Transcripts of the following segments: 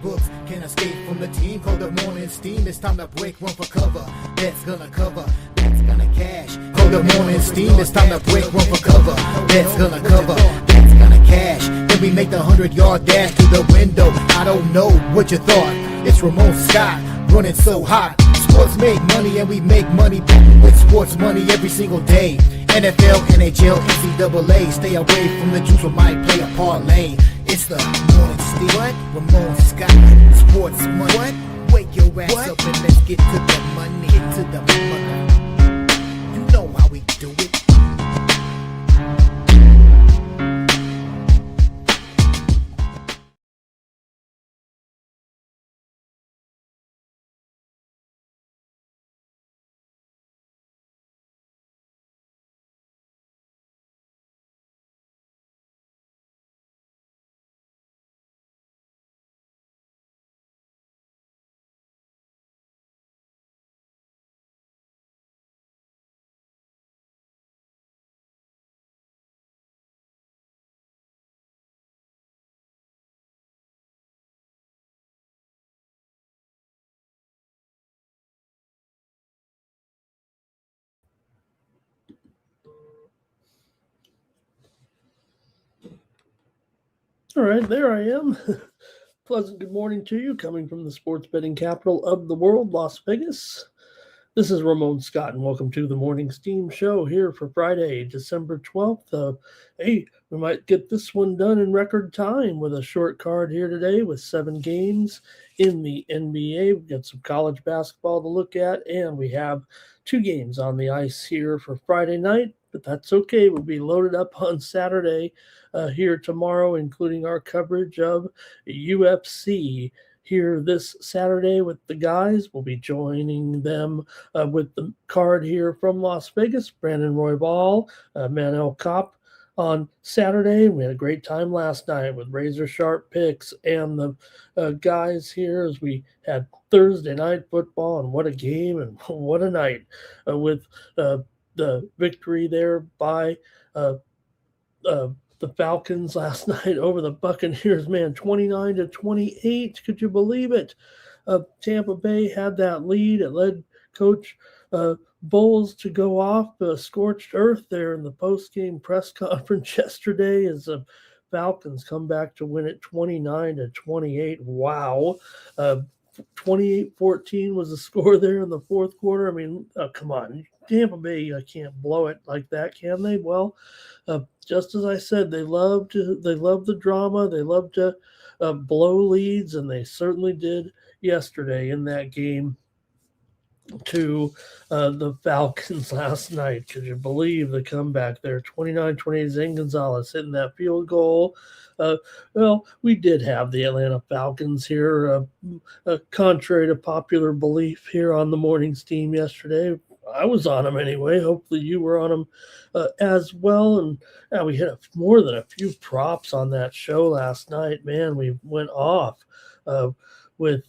books. Can't escape from the team. Call the morning steam. It's time to break, run for cover. That's gonna cover. That's gonna cash. Call the morning steam. It's time to break, run for cover. That's gonna cover. That's gonna cash. Then we make the 100-yard dash to the window. I don't know what you thought. It's Ramon Scott running so hot. Sports make money and we make money with sports money every single day. NFL, NHL, NCAA. Stay away from the juice or might play a parlay. It's the morning steam. What? Ramon Scott. Sports money. What? Wake your ass up and let's get to the money. Get to the money. You know how we do it. All right, there I am. Pleasant good morning to you, coming from the sports betting capital of the world, Las Vegas. This is Ramon Scott, and welcome to the Morning Steam Show here for Friday, December 12th. Hey, we might get this one done in record time with a short card here today with 7 games in the NBA. We've got some college basketball to look at, and we have 2 games on the ice here for Friday night, but that's okay. We'll be loaded up on Saturday here tomorrow, including our coverage of UFC here this Saturday with the guys. We'll be joining them with the card here from Las Vegas, Brandon Roybal, Manel Kopp on Saturday. We had a great time last night with razor sharp picks and the guys here as we had Thursday night football, and what a game and what a night with the victory there by the Falcons last night over the Buccaneers, man, 29-28. Could you believe it? Tampa Bay had that lead. It led Coach Bowles to go off scorched earth there in the post-game press conference yesterday as the Falcons come back to win it 29-28. Wow. 28-14 was the score there in the fourth quarter. I mean, come on. Tampa Bay can't blow it like that, can they? Well, just as I said, they love the drama. They love to blow leads, and they certainly did yesterday in that game to the Falcons last night. Could you believe the comeback there? 29-28, Zane Gonzalez hitting that field goal. Well, we did have the Atlanta Falcons here, contrary to popular belief here on the morning steam yesterday. I was on them anyway. Hopefully you were on them as well. And we hit more than a few props on that show last night. Man, we went off with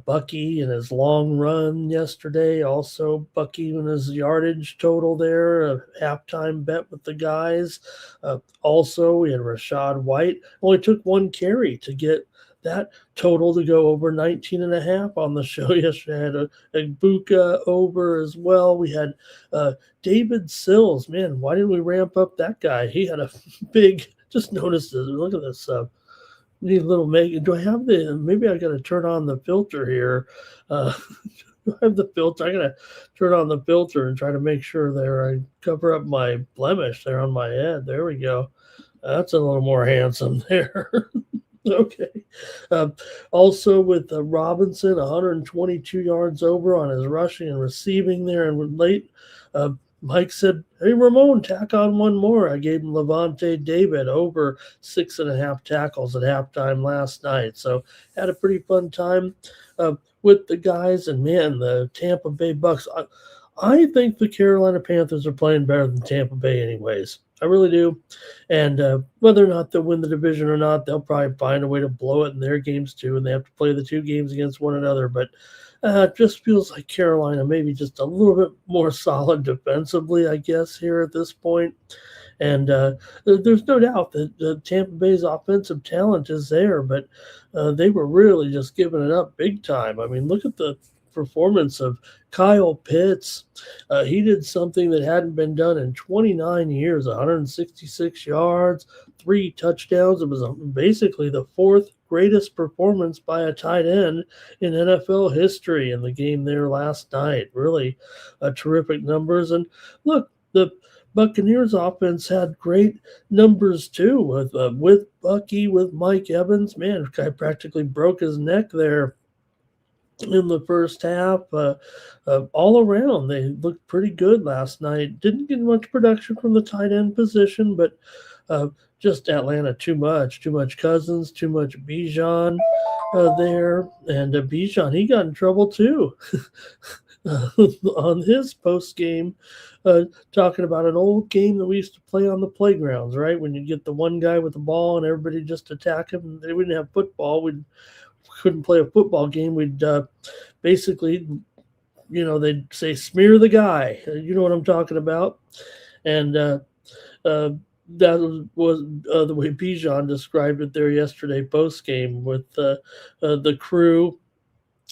Bucky and his long run yesterday. Also, Bucky and his yardage total there, a halftime bet with the guys. Also, we had Rashad White. Only took 1 carry to get that total to go over 19.5 on the show yesterday. I had a Buka over as well. We had David Sills. Man, why didn't we ramp up that guy? He had a big, just noticed this. Look at this. Need a little make. Do I have maybe I got to turn on the filter here. Do I have the filter? I got to turn on the filter and try to make sure there I cover up my blemish there on my head. There we go. That's a little more handsome there. Okay. Also with Robinson, 122 yards over on his rushing and receiving there. And late, Mike said, hey, Ramon, tack on one more. I gave him Levante David over 6.5 tackles at halftime last night. So had a pretty fun time with the guys. And, man, the Tampa Bay Bucks, I think the Carolina Panthers are playing better than Tampa Bay anyways. I really do. And whether or not they'll win the division or not, they'll probably find a way to blow it in their games too, and they have to play the 2 games against one another. But it just feels like Carolina maybe just a little bit more solid defensively, I guess, here at this point. And there's no doubt that Tampa Bay's offensive talent is there, but they were really just giving it up big time. I mean, look at the performance of Kyle Pitts. He did something that hadn't been done in 29 years, 166 yards, 3 touchdowns. It was basically the fourth greatest performance by a tight end in NFL history in the game there last night. Really terrific numbers. And look, the Buccaneers offense had great numbers too with Bucky, with Mike Evans. Man, guy practically broke his neck there in the first half. All around, they looked pretty good last night. Didn't get much production from the tight end position, but just Atlanta too much Cousins, too much Bijan there, and Bijan he got in trouble too. On his post game, talking about an old game that we used to play on the playgrounds, right? When you get the one guy with the ball and everybody just attack him. They wouldn't have football. We couldn't play a football game. We'd basically, they'd say smear the guy. You know what I'm talking about? And that was the way Bijan described it there yesterday post game with the crew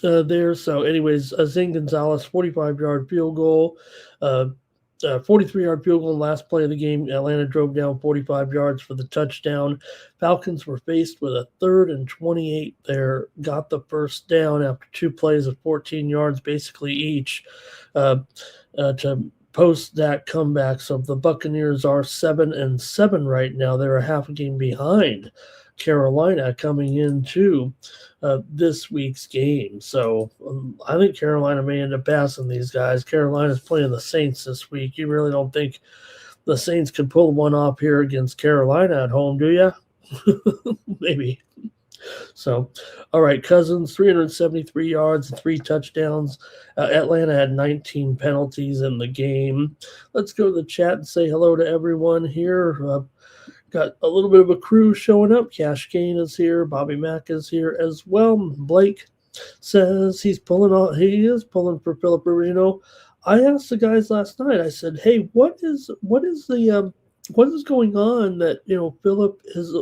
there. So, anyways, Zane Gonzalez, 45-yard field goal, 43-yard field goal in the last play of the game. Atlanta drove down 45 yards for the touchdown. Falcons were faced with a 3rd and 28 there, got the first down after 2 plays of 14 yards basically each to post that comeback. So the Buccaneers are 7-7 right now. They're a half a game behind Carolina coming into this week's game. So I think Carolina may end up passing these guys. Carolina's playing the Saints this week. You really don't think the Saints could pull one off here against Carolina at home, do you? Maybe. So, all right, Cousins, 373 yards and 3 touchdowns. Atlanta had 19 penalties in the game. Let's go to the chat and say hello to everyone here. Got a little bit of a crew showing up. Cash Kane is here. Bobby Mack is here as well. Blake says he is pulling for Philip Rivers. I asked the guys last night, I said, hey, what is going on that, Philip has,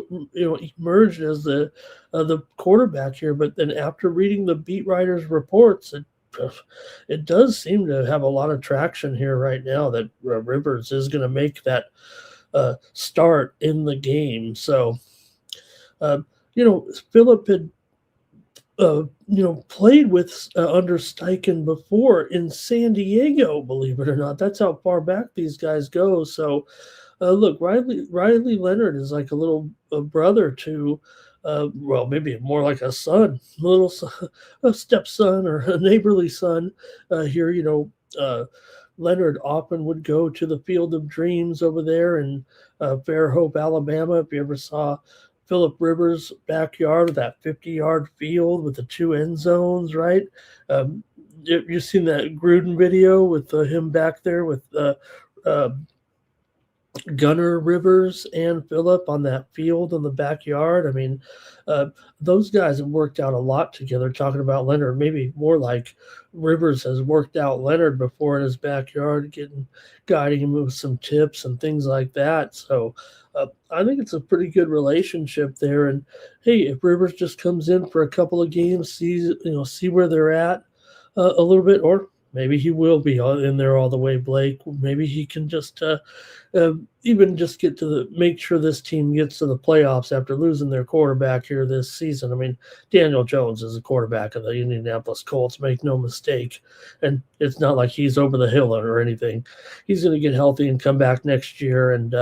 emerged as the quarterback here. But then after reading the beat writers' reports, it does seem to have a lot of traction here right now that Rivers is going to make that start in the game. So, Philip had, played with under Steichen before in San Diego, believe it or not. That's how far back these guys go. So, look, Riley Leonard is like a little brother to, maybe more like a son, a stepson or a neighborly son here. Leonard often would go to the Field of Dreams over there in Fairhope, Alabama. If you ever saw Philip Rivers' backyard, that 50-yard field with the 2 end zones, right? You've seen that Gruden video with him back there with Gunner Rivers and Phillip on that field in the backyard. I mean, those guys have worked out a lot together. Talking about Leonard, maybe more like Rivers has worked out Leonard before in his backyard, guiding him with some tips and things like that. So I think it's a pretty good relationship there. And hey, if Rivers just comes in for a couple of games, see where they're at a little bit, or maybe he will be in there all the way, Blake. Maybe he can just even just make sure this team gets to the playoffs after losing their quarterback here this season. I mean, Daniel Jones is the quarterback of the Indianapolis Colts, make no mistake. And it's not like he's over the hill or anything. He's going to get healthy and come back next year. And,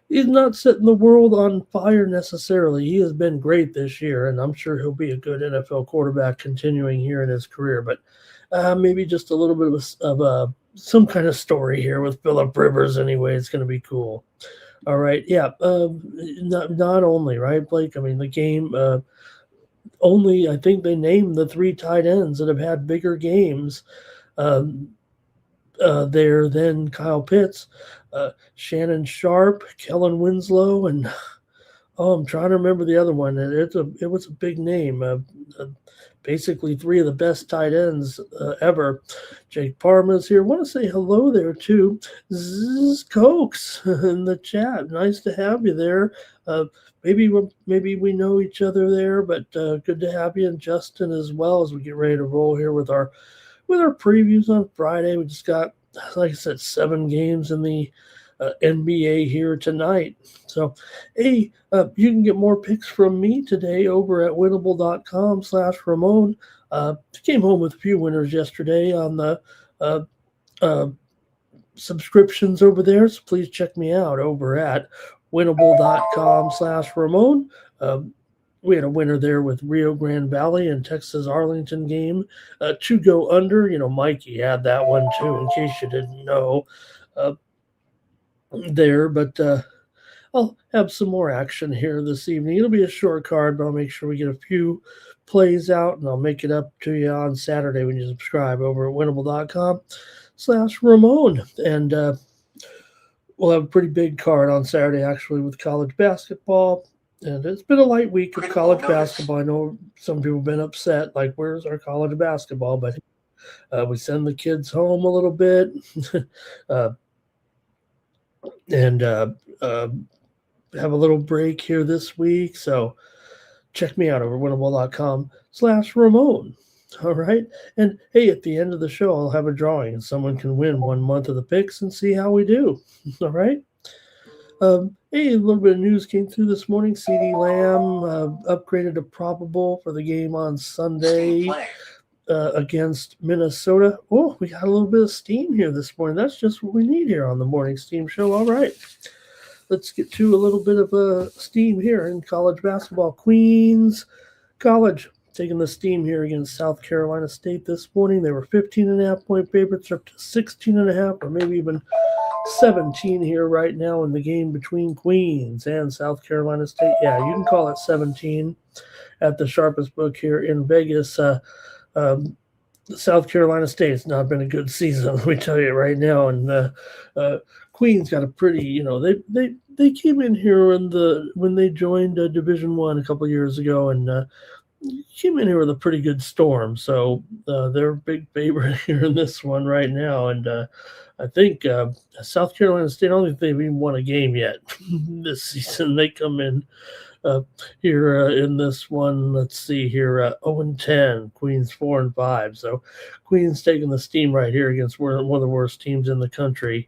he's not setting the world on fire necessarily. He has been great this year, and I'm sure he'll be a good NFL quarterback continuing here in his career. But maybe just a little bit of some kind of story here with Philip Rivers anyway. It's going to be cool. All right. Yeah. Not only, right, Blake? I mean, the game only, I think they named the 3 tight ends that have had bigger games there than Kyle Pitts. Shannon Sharp, Kellen Winslow, and Oh, I'm trying to remember the other one. It was a big name. Basically, three of the best tight ends ever. Jake Parma's here. Want to say hello there too. Zzz, Cokes in the chat. Nice to have you there. Uh, maybe we know each other there, but good to have you, and Justin as well, as we get ready to roll here with our previews on Friday. We just got, like I said, 7 games in the NBA here tonight. So, hey, you can get more picks from me today over at winnable.com/Ramon. Came home with a few winners yesterday on the uh, uh, subscriptions over there. So please check me out over at winnable.com/Ramon. We had a winner there with Rio Grande Valley and Texas Arlington game to go under. You know, Mikey had that one too, in case you didn't know there. But I'll have some more action here this evening. It'll be a short card, but I'll make sure we get a few plays out, and I'll make it up to you on Saturday when you subscribe over at winnable.com/Ramon. And we'll have a pretty big card on Saturday, actually, with college basketball. And it's been a light week of college basketball. I know some people have been upset, like, where's our college basketball? But we send the kids home a little bit and have a little break here this week. So check me out over winnable.com/Ramon. All right. And hey, at the end of the show, I'll have a drawing and someone can win 1 month of the picks and see how we do. All right. Hey, a little bit of news came through this morning. CD Lamb upgraded to probable for the game on Sunday against Minnesota. Oh, we got a little bit of steam here this morning. That's just what we need here on the Morning Steam Show. All right. Let's get to a little bit of steam here in college basketball. Queens College taking the steam here against South Carolina State this morning. They were 15.5-point favorites, up to 16.5, or maybe even 17 here right now in the game between Queens and South Carolina State. Yeah, you can call it 17 at the sharpest book here in Vegas. South Carolina State has not been a good season, let me tell you right now. And Queens got a pretty, you know, they came in here when they joined Division I a couple years ago, and came in here with a pretty good storm. So they're a big favorite here in this one right now. And I think South Carolina State, I don't think they've even won a game yet this season. They come in here in this one. Let's see here, 0-10, Queens 4-5. So Queens taking the steam right here against one of the worst teams in the country,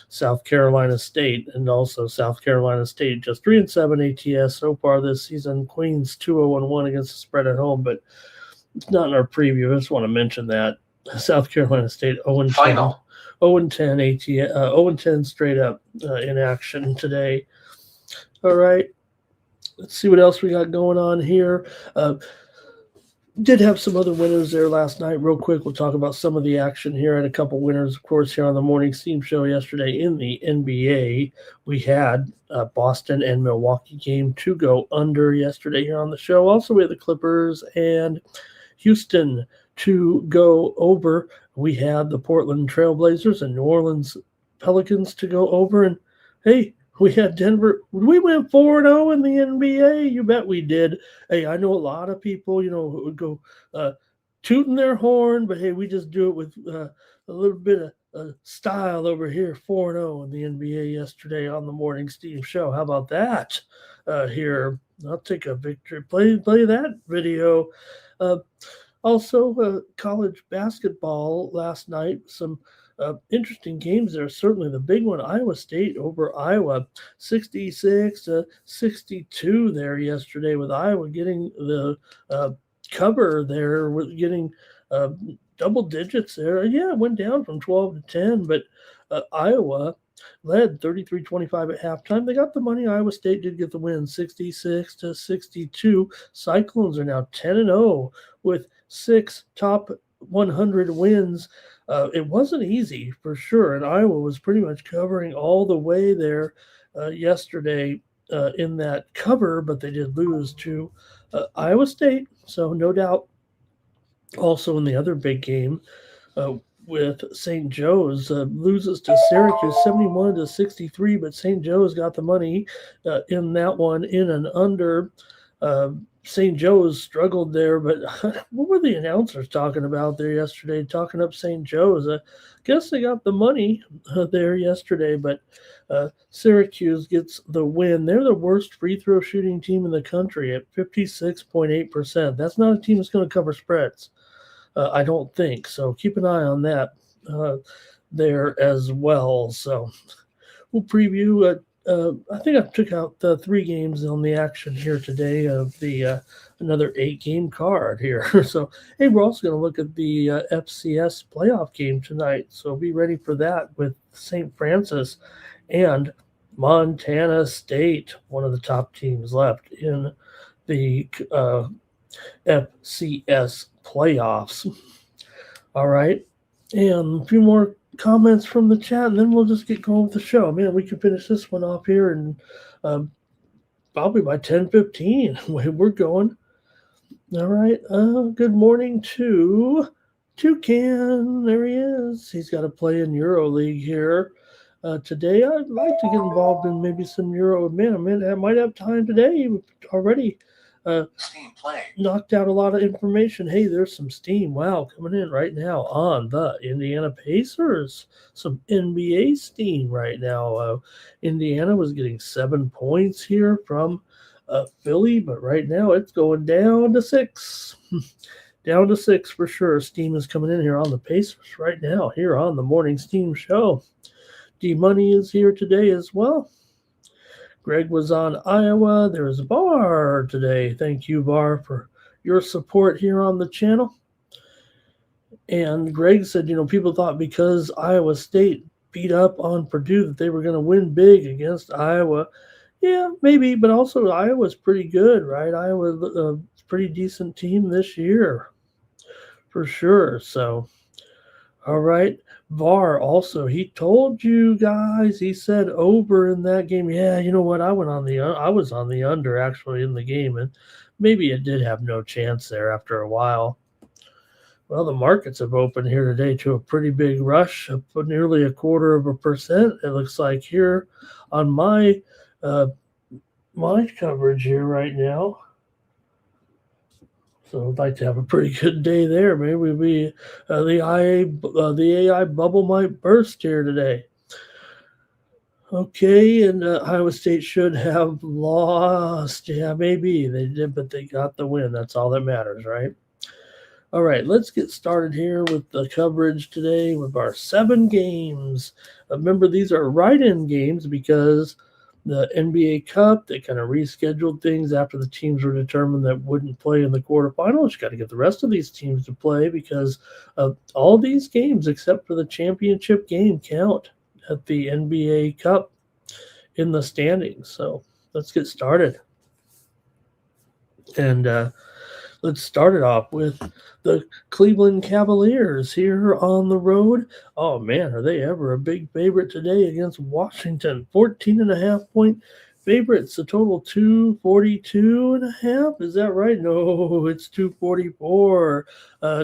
South Carolina State. And also South Carolina State just 3-7 ATS so far this season. Queens 2-0-1 against the spread at home, but it's not in our preview. I just want to mention that South Carolina State 0-10. Final. 0-10 ATS, 0-10 straight up in action today. All right. Let's see what else we got going on here. Did have some other winners there last night. Real quick, we'll talk about some of the action here. Had a couple winners, of course, here on the Morning Steam Show yesterday in the NBA. We had Boston and Milwaukee game to go under yesterday here on the show. Also, we had the Clippers and Houston to go over. We had the Portland Trailblazers and New Orleans Pelicans to go over. And hey, we had Denver. We went 4-0 in the NBA. You bet we did. Hey, I know a lot of people, you know, who would go tooting their horn, but hey, we just do it with a little bit of style over here. 4-0 in the NBA yesterday on the Morning Steam Show. How about that? Here, I'll take a victory. Play that video. Also, college basketball last night. Some interesting games there. Certainly the big one, Iowa State over Iowa, 66-62 there yesterday, with Iowa getting the cover there, with getting double digits there. Yeah, it went down from 12 to 10, but Iowa led 33-25 at halftime. They got the money. Iowa State did get the win, 66-62. Cyclones are now 10-0 with 6 top 100 wins. It wasn't easy for sure, and Iowa was pretty much covering all the way there yesterday in that cover, but they did lose to Iowa State. So no doubt. Also in the other big game, with St. Joe's. Loses to Syracuse 71-63, but St. Joe's got the money in that one, in and under. St. Joe's struggled there, but what were the announcers talking about there yesterday? Talking up St. Joe's. Guess they got the money there yesterday, but Syracuse gets the win. They're the worst free throw shooting team in the country at 56.8%. That's not a team that's going to cover spreads. I don't think so. Keep an eye on that there as well. So we'll preview. I think I took out the 3 games on the action here today of the another 8-game card here. So hey, we're also going to look at the FCS playoff game tonight. So be ready for that with St. Francis and Montana State, one of the top teams left in the FCS playoffs. All right. And a few more comments from the chat, and then we'll just get going with the show. Man, we can finish this one off here and probably by 10:15. We're going. All right. Good morning to Toucan. There he is. He's got to play in EuroLeague here. Today, I'd like to get involved in maybe some Euro. Man, I might have time today already. Steam play. Knocked out a lot of information. Hey, there's some steam. Wow, coming in right now on the Indiana Pacers. Some NBA steam right now. Indiana was getting 7 points here from Philly, but right now it's going down to 6. Down to 6 for sure. Steam is coming in here on the Pacers right now, here on the Morning Steam Show. D-Money is here today as well. Greg was on Iowa. There's Bar today. Thank you, Bar, for your support here on the channel. And Greg said, people thought because Iowa State beat up on Purdue that they were going to win big against Iowa. Yeah, maybe, but also Iowa's pretty good, right? Iowa's a pretty decent team this year, for sure. So, all right. VAR also, he told you guys, he said over in that game. Yeah, you know what? I was on the under actually in the game, and maybe it did have no chance there after a while. Well, the markets have opened here today to a pretty big rush, up nearly 0.25%. It looks like here on my coverage here right now. So I'd like to have a pretty good day there. Maybe the AI bubble might burst here today. Okay, and Iowa State should have lost. Yeah, maybe they did, but they got the win. That's all that matters, right? All right, let's get started here with the coverage today with our 7 games. Remember, these are write-in games because the NBA Cup, they kind of rescheduled things after the teams were determined that wouldn't play in the quarterfinals. You got to get the rest of these teams to play because all these games, except for the championship game, count at the NBA Cup in the standings. So let's get started. And let's start it off with the Cleveland Cavaliers here on the road. Oh, man, are they ever a big favorite today against Washington? 14.5-point favorites, a total 242.5. Is that right? No, it's 244.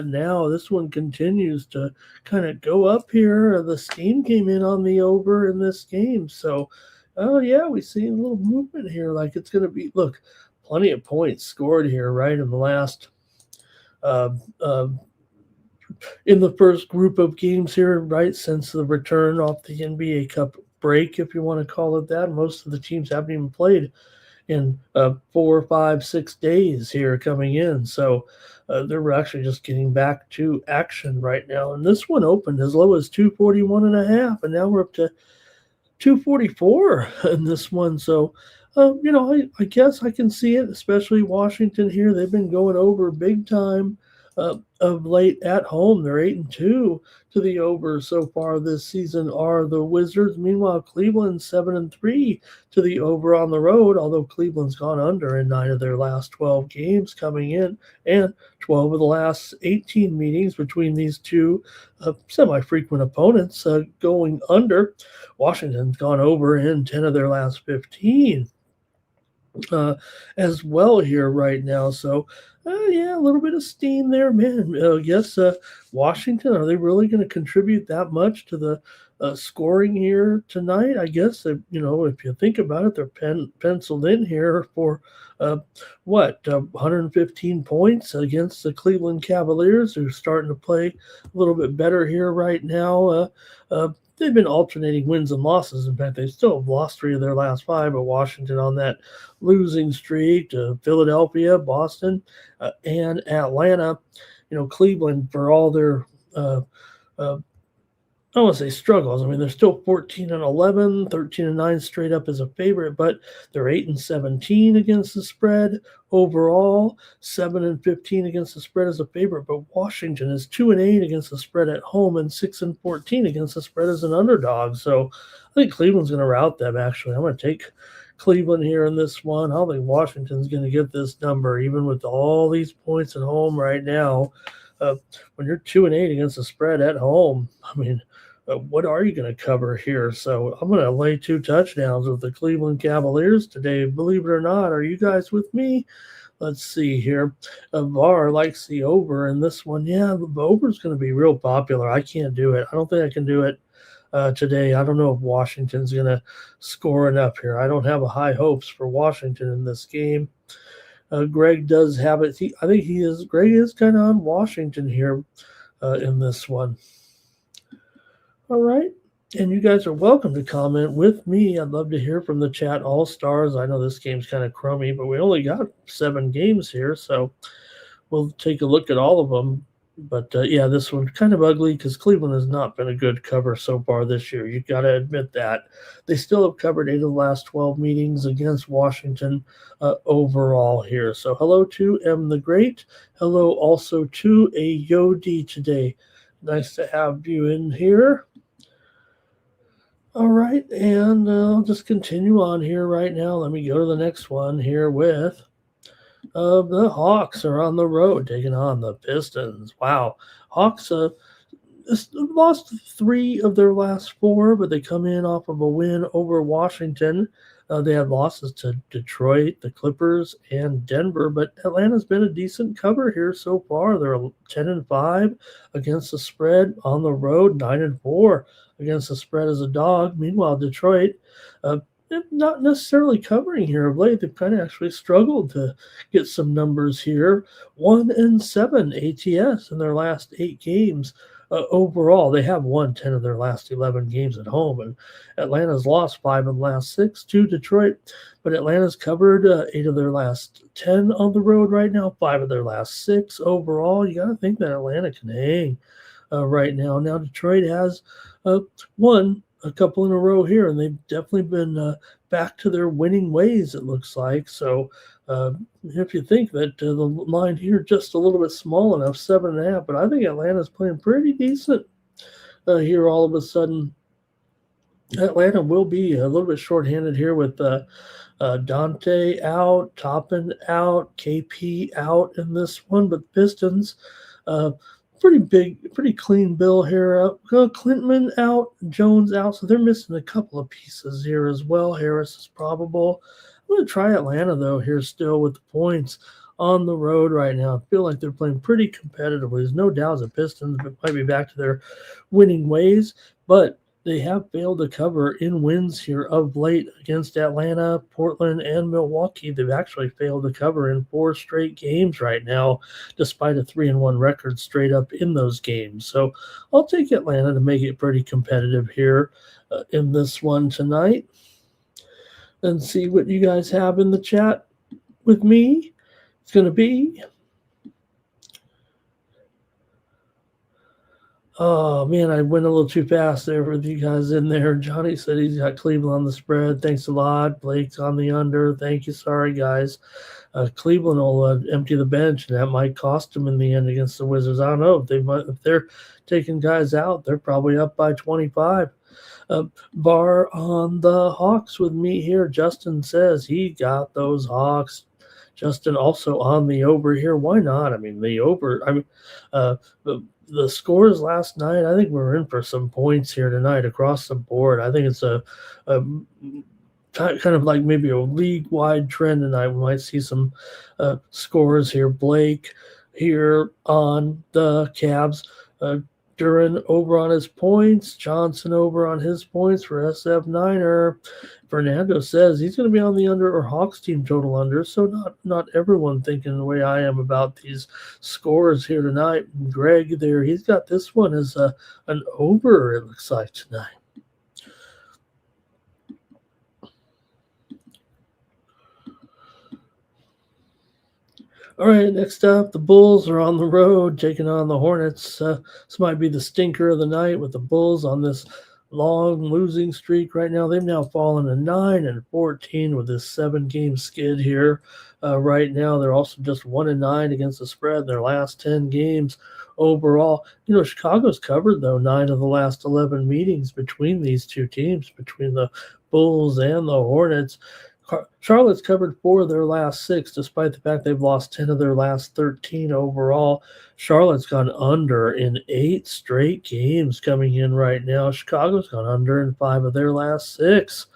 Now this one continues to kind of go up here. The steam came in on the over in this game. So, oh, yeah, we see a little movement here. Like it's going to be, look, plenty of points scored here, right, in the last in the first group of games here, right, since the return off the NBA Cup break, if you want to call it that. Most of the teams haven't even played in 4, 5, 6 days here coming in. So they're actually just getting back to action right now. And this one opened as low as 241.5, and now we're up to 244 in this one. So I guess I can see it, especially Washington here. They've been going over big time of late at home. They're 8-2 to the over so far this season are the Wizards. Meanwhile, Cleveland 7-3 to the over on the road, although Cleveland's gone under in 9 of their last 12 games coming in, and 12 of the last 18 meetings between these two semi-frequent opponents going under. Washington's gone over in 10 of their last 15. as well here right now. So, yeah, a little bit of steam there, man. Yes, Washington, are they really going to contribute that much to the scoring here tonight? I guess, if you think about it, they're penciled in here for uh, 115 points against the Cleveland Cavaliers, who are starting to play a little bit better here right now. They've been alternating wins and losses. In fact, they still have lost 3 of their last 5, but Washington on that losing streak to Philadelphia, Boston, and Atlanta. Cleveland, for all their uh, I don't want to say struggles. I mean, they're still 14 and 11, 13 and 9 straight up as a favorite, but they're 8 and 17 against the spread overall, 7 and 15 against the spread as a favorite. But Washington is 2 and 8 against the spread at home and 6 and 14 against the spread as an underdog. So I think Cleveland's going to rout them. Actually, I'm going to take Cleveland here in this one. I don't think Washington's going to get this number, even with all these points at home right now. When you're 2 and 8 against the spread at home, I mean, what are you going to cover here? So I'm going to lay 2 touchdowns with the Cleveland Cavaliers today. Believe it or not, are you guys with me? Let's see here. VAR likes the over in this one. Yeah, the over is going to be real popular. I can't do it. I don't think I can do it today. I don't know if Washington's going to score enough here. I don't have a high hopes for Washington in this game. Greg does have it. Greg is kind of on Washington here in this one. All right. And you guys are welcome to comment with me. I'd love to hear from the chat all-stars. I know this game's kind of crummy, but we only got 7 games here, so we'll take a look at all of them. But, yeah, this one's kind of ugly because Cleveland has not been a good cover so far this year. You've got to admit that. They still have covered 8 of the last 12 meetings against Washington overall here. So hello to M the Great. Hello also to a Yodi today. Nice to have you in here. All right, and I'll just continue on here right now. Let me go to the next one here with the Hawks are on the road taking on the Pistons. Wow. Hawks lost 3 of their last 4, but they come in off of a win over Washington. They had losses to Detroit, the Clippers, and Denver, but Atlanta's been a decent cover here so far. They're 10 and 5 against the spread on the road, 9 and 4 against the spread as a dog. Meanwhile, Detroit, not necessarily covering here of late. They've kind of actually struggled to get some numbers here. 1 and 7 ATS in their last 8 games. Overall, they have won 10 of their last 11 games at home, and Atlanta's lost 5 of the last 6 to Detroit, but Atlanta's covered 8 of their last 10 on the road right now, 5 of their last 6 overall. You got to think that Atlanta can hang right now. Now, Detroit has won a couple in a row here, and they've definitely been back to their winning ways, it looks like. So if you think that the line here just a little bit small enough, 7.5, but I think Atlanta's playing pretty decent here all of a sudden. Atlanta will be a little bit shorthanded here with Dante out, Toppin out, KP out in this one, but Pistons pretty clean bill here. Clinton out, Jones out, so they're missing a couple of pieces here as well. Harris is probable. I'm going to try Atlanta, though, here still with the points on the road right now. I feel like they're playing pretty competitively. There's no doubt the Pistons might be back to their winning ways, but they have failed to cover in wins here of late against Atlanta, Portland, and Milwaukee. They've actually failed to cover in 4 straight games right now, despite a 3-1 record straight up in those games. So I'll take Atlanta to make it pretty competitive here in this one tonight. And see what you guys have in the chat with me. It's going to be... Oh, man, I went a little too fast there with you guys in there. Johnny said he's got Cleveland on the spread. Thanks a lot. Blake's on the under. Thank you. Sorry, guys. Cleveland will empty the bench, and that might cost them in the end against the Wizards. I don't know. If they're taking guys out, they're probably up by 25. Bar on the Hawks with me here. Justin says he got those Hawks. Justin also on the over here. Why not? I mean, the over. I mean, the scores last night, I think we're in for some points here tonight across the board. I think it's a kind of like maybe a league-wide trend, and I might see some scores here. Blake here on the Cavs. Duran over on his points. Johnson over on his points for SF Niner. Fernando says he's going to be on the under or Hawks team total under. So not everyone thinking the way I am about these scores here tonight. Greg there, he's got this one as an over, it looks like, tonight. All right, next up, the Bulls are on the road taking on the Hornets. This might be the stinker of the night with the Bulls on this long losing streak right now. They've now fallen to 9-14 with this 7-game skid here. Right now, they're also just 1-9 against the spread in their last 10 games overall. Chicago's covered, though, 9 of the last 11 meetings between these two teams, between the Bulls and the Hornets. Charlotte's covered 4 of their last 6, despite the fact they've lost 10 of their last 13 overall. Charlotte's gone under in 8 straight games coming in right now. Chicago's gone under in 5 of their last 6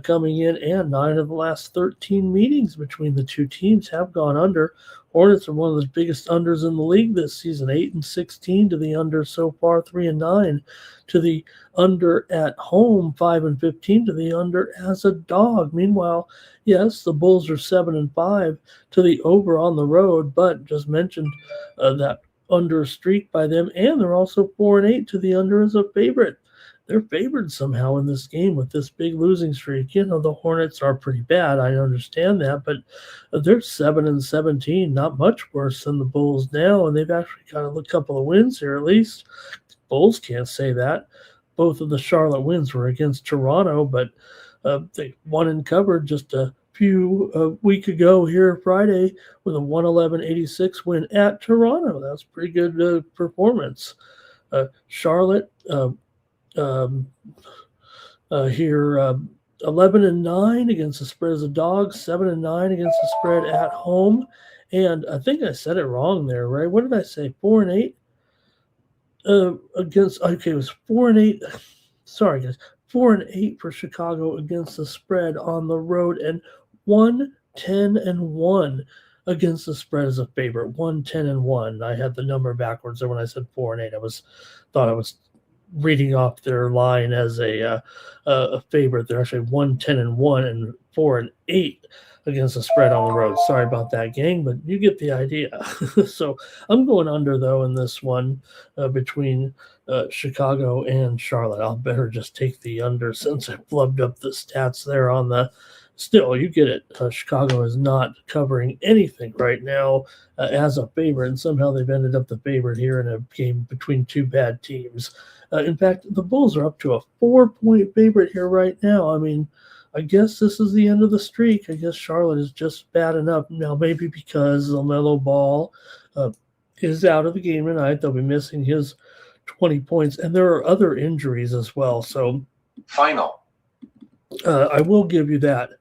coming in, and 9 of the last 13 meetings between the two teams have gone under. Hornets are one of the biggest unders in the league this season, 8-16 to the under so far, 3-9 to the under at home, 5-15 to the under as a dog. Meanwhile, yes, the Bulls are 7-5 to the over on the road, but just mentioned that under streak by them, and they're also 4-8 to the under as a favorite. They're favored somehow in this game with this big losing streak. The Hornets are pretty bad. I understand that, but they're 7-17, not much worse than the Bulls now, and they've actually got a couple of wins here at least. Bulls can't say that. Both of the Charlotte wins were against Toronto, but they won and covered just a few week ago here Friday with a 111-86 win at Toronto. That's pretty good performance. Charlotte here 11-9 against the spread as a dog, 7-9 against the spread at home, and I think I said it wrong there, right? What did I say? 4-8 against. Okay, it was 4-8. Sorry, guys, 4-8 for Chicago against the spread on the road, and 1-10-1 against the spread as a favorite. 1-10-1. I had the number backwards there when I said 4-8. Thought I was reading off their line as a favorite. They're actually 1-10-1 and 4-8 against the spread on the road. Sorry about that, gang, but you get the idea. So I'm going under, though, in this one between Chicago and Charlotte. I'll better just take the under since I flubbed up the stats there on the. Still, you get it. Chicago is not covering anything right now as a favorite, and somehow they've ended up the favorite here in a game between two bad teams. In fact, the Bulls are up to a 4-point favorite here right now. I mean, I guess this is the end of the streak. I guess Charlotte is just bad enough. Now, maybe because LaMelo Ball is out of the game tonight, they'll be missing his 20 points, and there are other injuries as well. So, Final. I will give you that.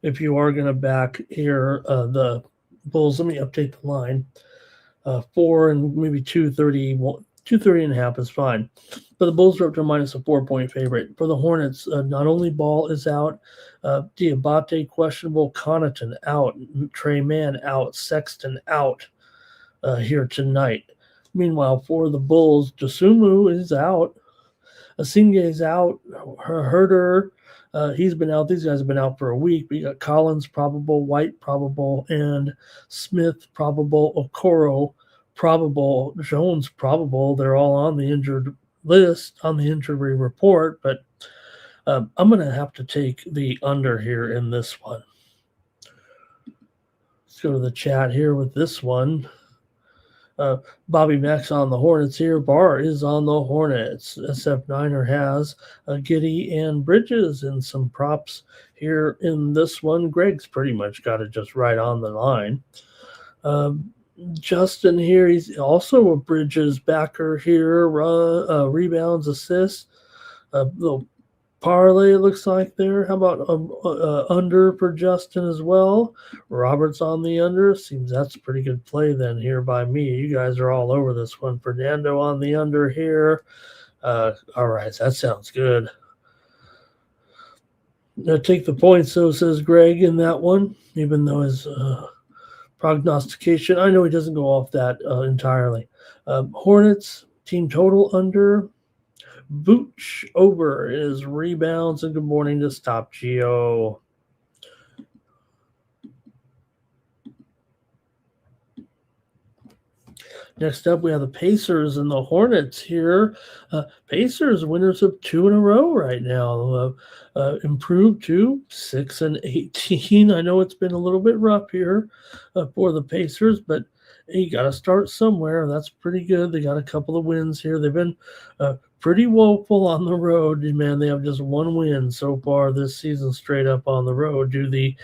If you are going to back here, the Bulls, let me update the line. 4 and maybe 230.5 is fine. But the Bulls are up to minus a 4-point favorite. For the Hornets, not only Ball is out, Diabate questionable, Connaughton out, Trey Mann out, Sexton out here tonight. Meanwhile, for the Bulls, Dosunmu is out, Asinge is out, Herder. He's been out. These guys have been out for a week. We got Collins probable, White probable, and Smith probable, Okoro probable, Jones probable. They're all on the injured list, on the injury report, but I'm going to have to take the under here in this one. Let's go to the chat here with this one. Bobby Mack's on the Hornets here. Barr is on the Hornets. SF Niner has Giddy and Bridges and some props here in this one. Greg's pretty much got it just right on the line. Justin here, he's also a Bridges backer here. Rebounds, assists. Little parlay, it looks like there. How about under for Justin as well? Robert's on the under. Seems that's a pretty good play then here by me. You guys are all over this one. Fernando on the under here. All right, that sounds good. Take the points, though, says Greg in that one, even though his prognostication, I know he doesn't go off that entirely. Hornets, team total under. Booch over is rebounds, and good morning to Stop Geo. Next up, we have the Pacers and the Hornets here. Pacers winners of 2 in a row right now. Improved to 6-18. I know it's been a little bit rough here for the Pacers, but you got to start somewhere. That's pretty good. They got a couple of wins here. They've been pretty woeful on the road. Man, they have just one win so far this season straight up on the road due to the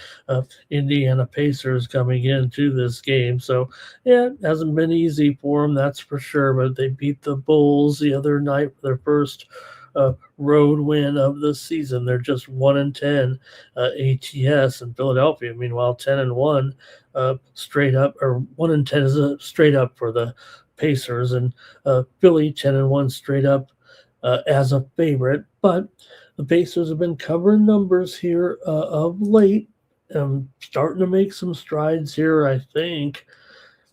Indiana Pacers coming into this game. So, yeah, it hasn't been easy for them, that's for sure, but they beat the Bulls the other night for their first road win of the season. They're just 1-10 ATS in Philadelphia. Meanwhile, 10-1 straight up, or 1-10 is a straight up for the Pacers, and Philly 10-1 straight up as a favorite. But the Pacers have been covering numbers here of late, starting to make some strides here, I think.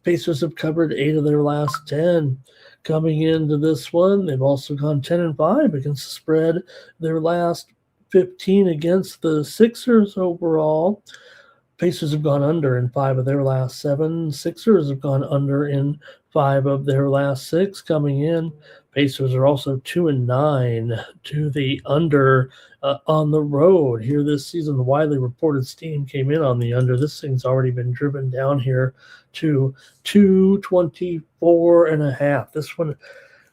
Pacers have covered 8 of their last 10 coming into this one. They've also gone 10-5 against the spread. Their last 15 against the Sixers overall. Pacers have gone under in 5 of their last 7. Sixers have gone under in 5 of their last 6 coming in. Pacers are also 2-9 to the under on the road here this season. The widely reported steam came in on the under. This thing's already been driven down here to 224.5. This one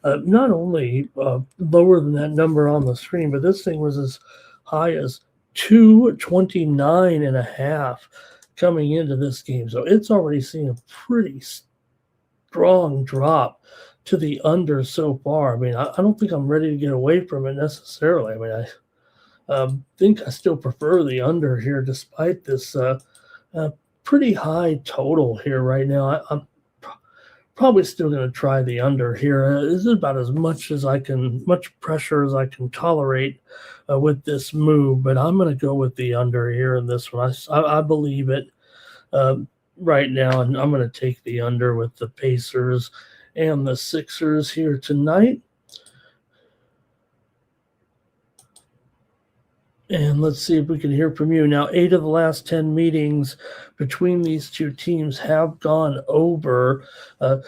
not only lower than that number on the screen, but this thing was as high as 229.5 coming into this game. So it's already seen a pretty strong drop to the under so far. I don't think I'm ready to get away from it necessarily. I think I still prefer the under here despite this pretty high total here right now. I'm probably still going to try the under here. This is about as much pressure as I can tolerate with this move, but I'm going to go with the under here in this one. I believe it right now, and I'm going to take the under with the Pacers and the Sixers here tonight. And let's see if we can hear from you. Now, 8 of the last 10 meetings between these two teams have gone over.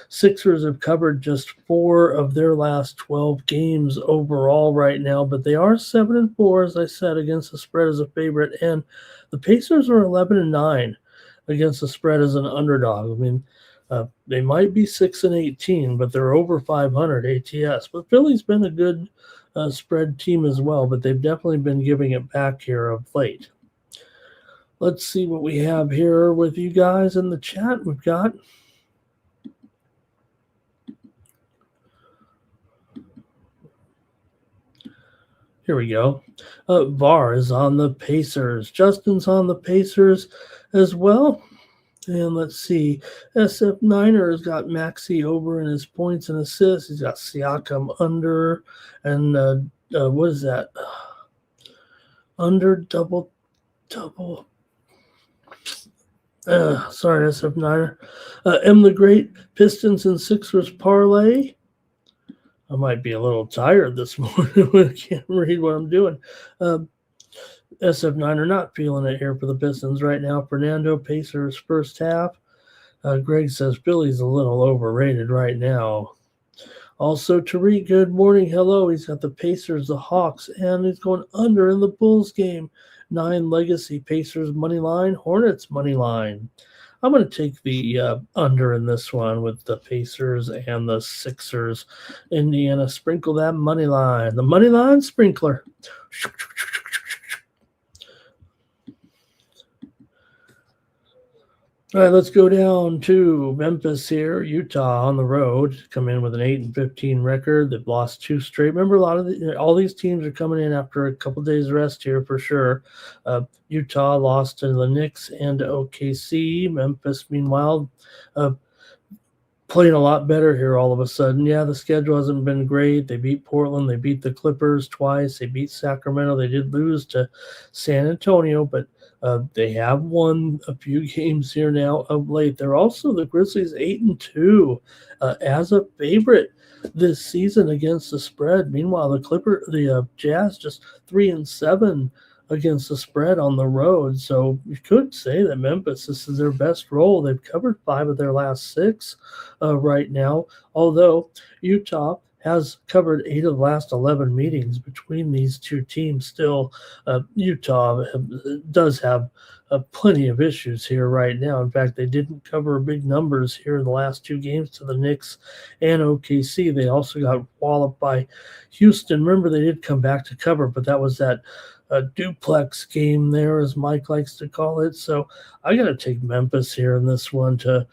Sixers have covered just 4 of their last 12 games overall right now, but they are 7-4, as I said, against the spread as a favorite. And the Pacers are 11-9 against the spread as an underdog. They might be 6-18, but they're over 500 ATS. But Philly's been a good spread team as well, but they've definitely been giving it back here of late. Let's see what we have here with you guys in the chat. We've got here we go. VAR is on the Pacers. Justin's on the Pacers as well. And let's see, SF Niner has got Maxey over in his points and assists. He's got Siakam under, and what is that? Under double. Sorry, SF Niner. M the Great, Pistons and Sixers parlay. I might be a little tired this morning. I can't read what I'm doing. SF9 are not feeling it here for the Pistons right now. Fernando, Pacers first half. Greg says Billy's a little overrated right now. Also, Tariq, good morning. Hello. He's got the Pacers, the Hawks, and he's going under in the Bulls game. 9 legacy. Pacers money line, Hornets money line. I'm going to take the under in this one with the Pacers and the Sixers. Indiana, sprinkle that money line. The money line sprinkler. All right, let's go down to Memphis here. Utah on the road, come in with an 8-15 record. They've lost 2 straight. Remember, all these teams are coming in after a couple days rest here for sure. Utah lost to the Knicks and OKC. Memphis, meanwhile, playing a lot better here all of a sudden. Yeah, the schedule hasn't been great. They beat Portland. They beat the Clippers twice. They beat Sacramento. They did lose to San Antonio, but they have won a few games here now of late. They're also the Grizzlies 8-2 as a favorite this season against the spread. Meanwhile, the Jazz just 3-7 against the spread on the road. So you could say that Memphis, this is their best role. They've covered 5 of their last 6 right now, although Utah has covered 8 of the last 11 meetings between these two teams. Still, Utah does have plenty of issues here right now. In fact, they didn't cover big numbers here in the last 2 games to the Knicks and OKC. They also got walloped by Houston. Remember, they did come back to cover, but that was that duplex game there, as Mike likes to call it. So I got to take Memphis here in this one to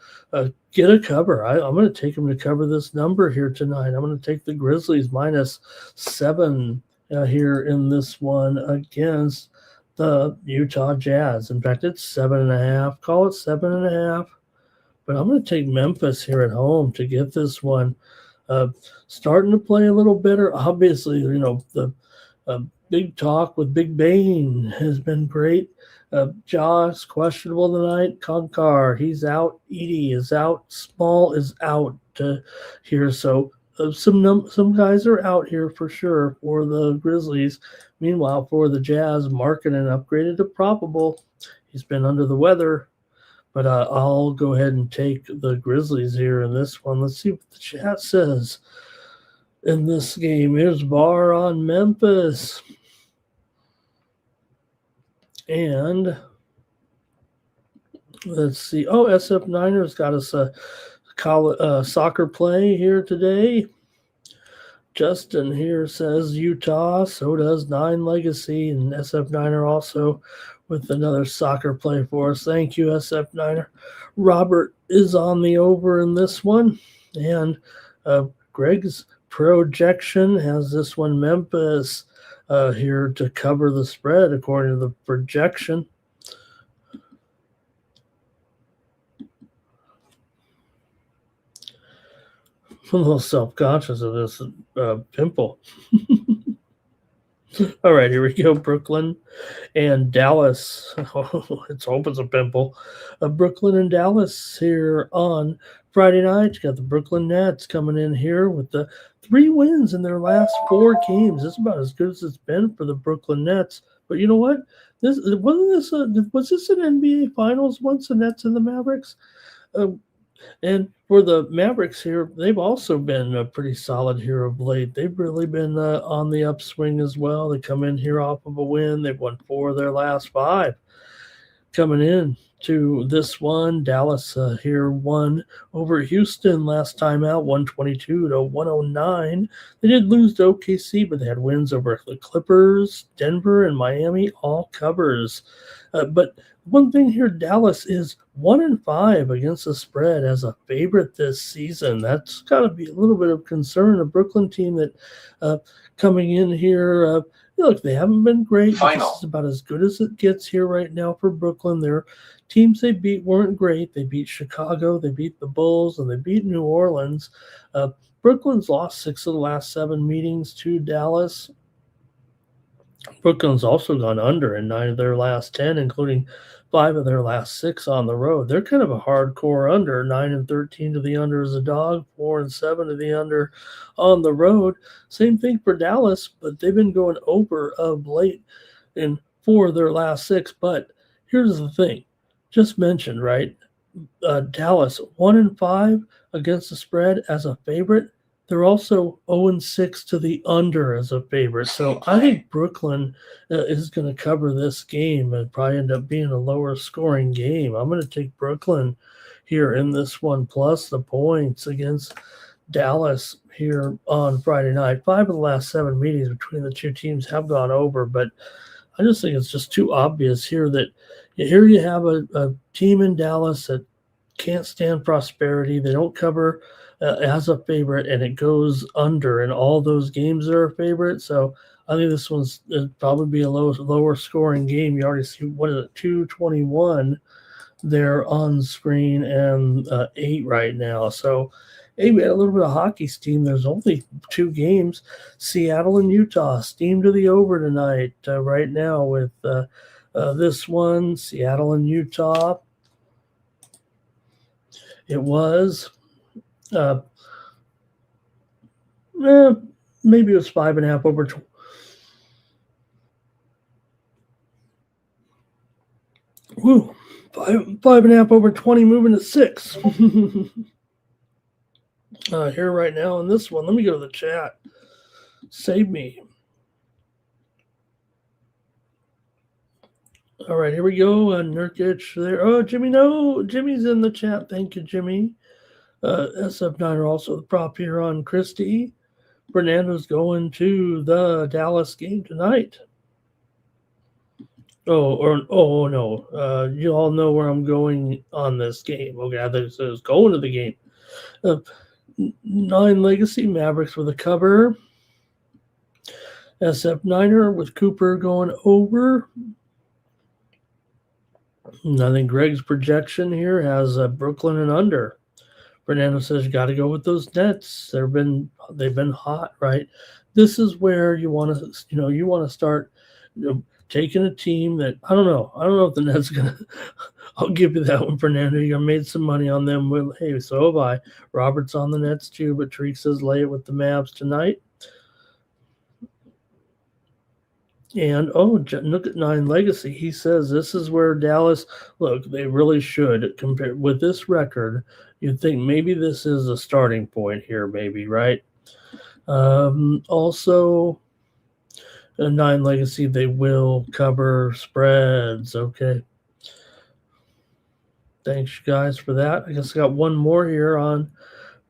get a cover. I'm going to take them to cover this number here tonight. I'm going to take the Grizzlies -7 here in this one against the Utah Jazz. In fact, it's 7.5. Call it 7.5. But I'm going to take Memphis here at home to get this one starting to play a little better. Obviously, the big talk with Big Bane has been great. Josh, questionable tonight. Konkar, he's out. Edie is out. Small is out here. So some guys are out here for sure for the Grizzlies. Meanwhile, for the Jazz, Markkanen upgraded to probable. He's been under the weather. But I'll go ahead and take the Grizzlies here in this one. Let's see what the chat says in this game. Here's Bar on Memphis. And let's see. Oh, SF Niners got us a soccer play here today. Justin here says Utah. So does 9 Legacy. And SF Niner also with another soccer play for us. Thank you, SF Niner. Robert is on the over in this one. And Greg's projection has this one Memphis here to cover the spread according to the projection. I'm a little self-conscious of this pimple. All right, here we go. Brooklyn and Dallas. Oh, let's hope it's a pimple. Brooklyn and Dallas here on Friday night. You got the Brooklyn Nets coming in here with the 3 wins in their last 4 games. This is about as good as it's been for the Brooklyn Nets. But you know what? Was this an NBA Finals once, the Nets and the Mavericks? And for the Mavericks here, they've also been pretty solid here of late. They've really been on the upswing as well. They come in here off of a win. They've won 4 of their last 5. Coming in to this one, Dallas here won over Houston last time out, 122-109. They did lose to OKC, but they had wins over the Clippers, Denver, and Miami, all covers. But one thing here, Dallas is 1-5 against the spread as a favorite this season. That's got to be a little bit of concern. A Brooklyn team that coming in here, look, they haven't been great. But this is about as good as it gets here right now for Brooklyn. Their teams they beat weren't great. They beat Chicago, they beat the Bulls, and they beat New Orleans. Brooklyn's lost 6 of the last 7 meetings to Dallas. Brooklyn's also gone under in 9 of their last 10, including 5 of their last 6 on the road. They're kind of a hardcore under. 9-13 to the under as a dog, 4-7 to the under on the road. Same thing for Dallas, but they've been going over of late in 4 of their last 6. But here's the thing, just mentioned, right? Dallas 1-5 against the spread as a favorite. They're also 0-6 to the under as a favorite. So I think Brooklyn is going to cover this game and probably end up being a lower scoring game. I'm going to take Brooklyn here in this one, plus the points against Dallas here on Friday night. 5 of the last 7 meetings between the two teams have gone over, but I just think it's just too obvious here that here you have a team in Dallas that can't stand prosperity. They don't cover as a favorite, and it goes under in all those games that are a favorite. So I think this one's probably be a lower scoring game. You already see, 221 there on screen, and 8 right now. So, hey, we had a little bit of hockey steam. There's only 2 games. Seattle and Utah steam to the over tonight. Right now with this one, Seattle and Utah. It was maybe it was 5.5 over. Woo, 5.5 over 20, moving to 6. Here right now on this one. Let me go to the chat. Save me. All right, here we go. Nurkic there. Oh, Jimmy, no. Jimmy's in the chat. Thank you, Jimmy. SF9 are also the prop here on Christie. Fernando's going to the Dallas game tonight. Oh no. You all know where I'm going on this game. Okay, I thought it says going to the game. 9 Legacy Mavericks with a cover. SF9er with Cooper going over. I think Greg's projection here has Brooklyn and under. Fernando says you got to go with those Nets. They've been hot, right? This is where you want to start taking a team that I don't know if the Nets are gonna. I'll give you that one, Fernando. You made some money on them. Well, hey, so have I. Robert's on the Nets too, but Tariq says lay it with the Mavs tonight. And look at 9 Legacy. He says this is where Dallas, look, they really should compare with this record. You'd think maybe this is a starting point here, maybe, right? Also, 9 Legacy, they will cover spreads. Okay. Thanks, you guys, for that. I guess I got one more here on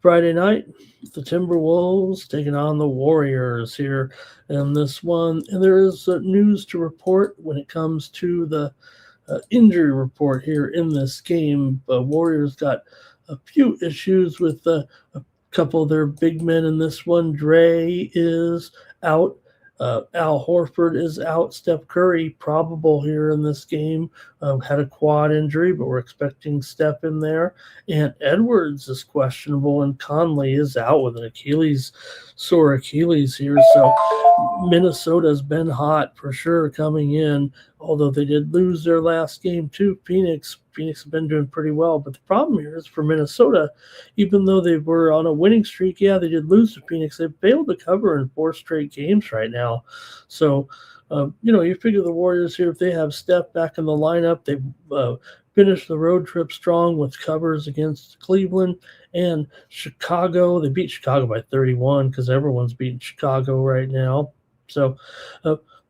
Friday night. The Timberwolves taking on the Warriors here in this one. And there is news to report when it comes to the injury report here in this game. Warriors got a few issues with a couple of their big men in this one. Dre is out. Al Horford is out. Steph Curry probable here in this game. Had a quad injury, but we're expecting Steph in there. And Edwards is questionable, and Conley is out with an sore Achilles here. So Minnesota's been hot for sure coming in, although they did lose their last game to Phoenix. Phoenix has been doing pretty well, but the problem here is for Minnesota, even though they were on a winning streak, yeah, they did lose to Phoenix. They failed to cover in 4 straight games right now. So, you figure the Warriors here, if they have Steph back in the lineup, they finish the road trip strong with covers against Cleveland and Chicago. They beat Chicago by 31 because everyone's beating Chicago right now. So,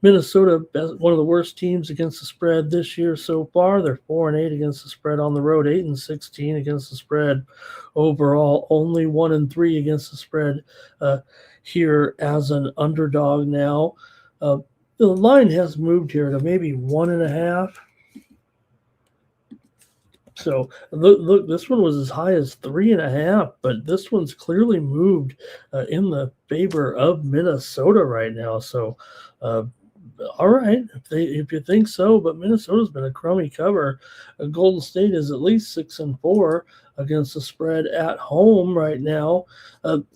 Minnesota, one of the worst teams against the spread this year so far. They're 4-8 against the spread on the road, 8-16 against the spread overall. Only 1-3 against the spread here as an underdog now. The line has moved here to maybe 1.5. So look, this one was as high as 3.5, but this one's clearly moved in the favor of Minnesota right now. So. All right, if you think so, but Minnesota's been a crummy cover. Golden State is at least 6-4 against the spread at home right now.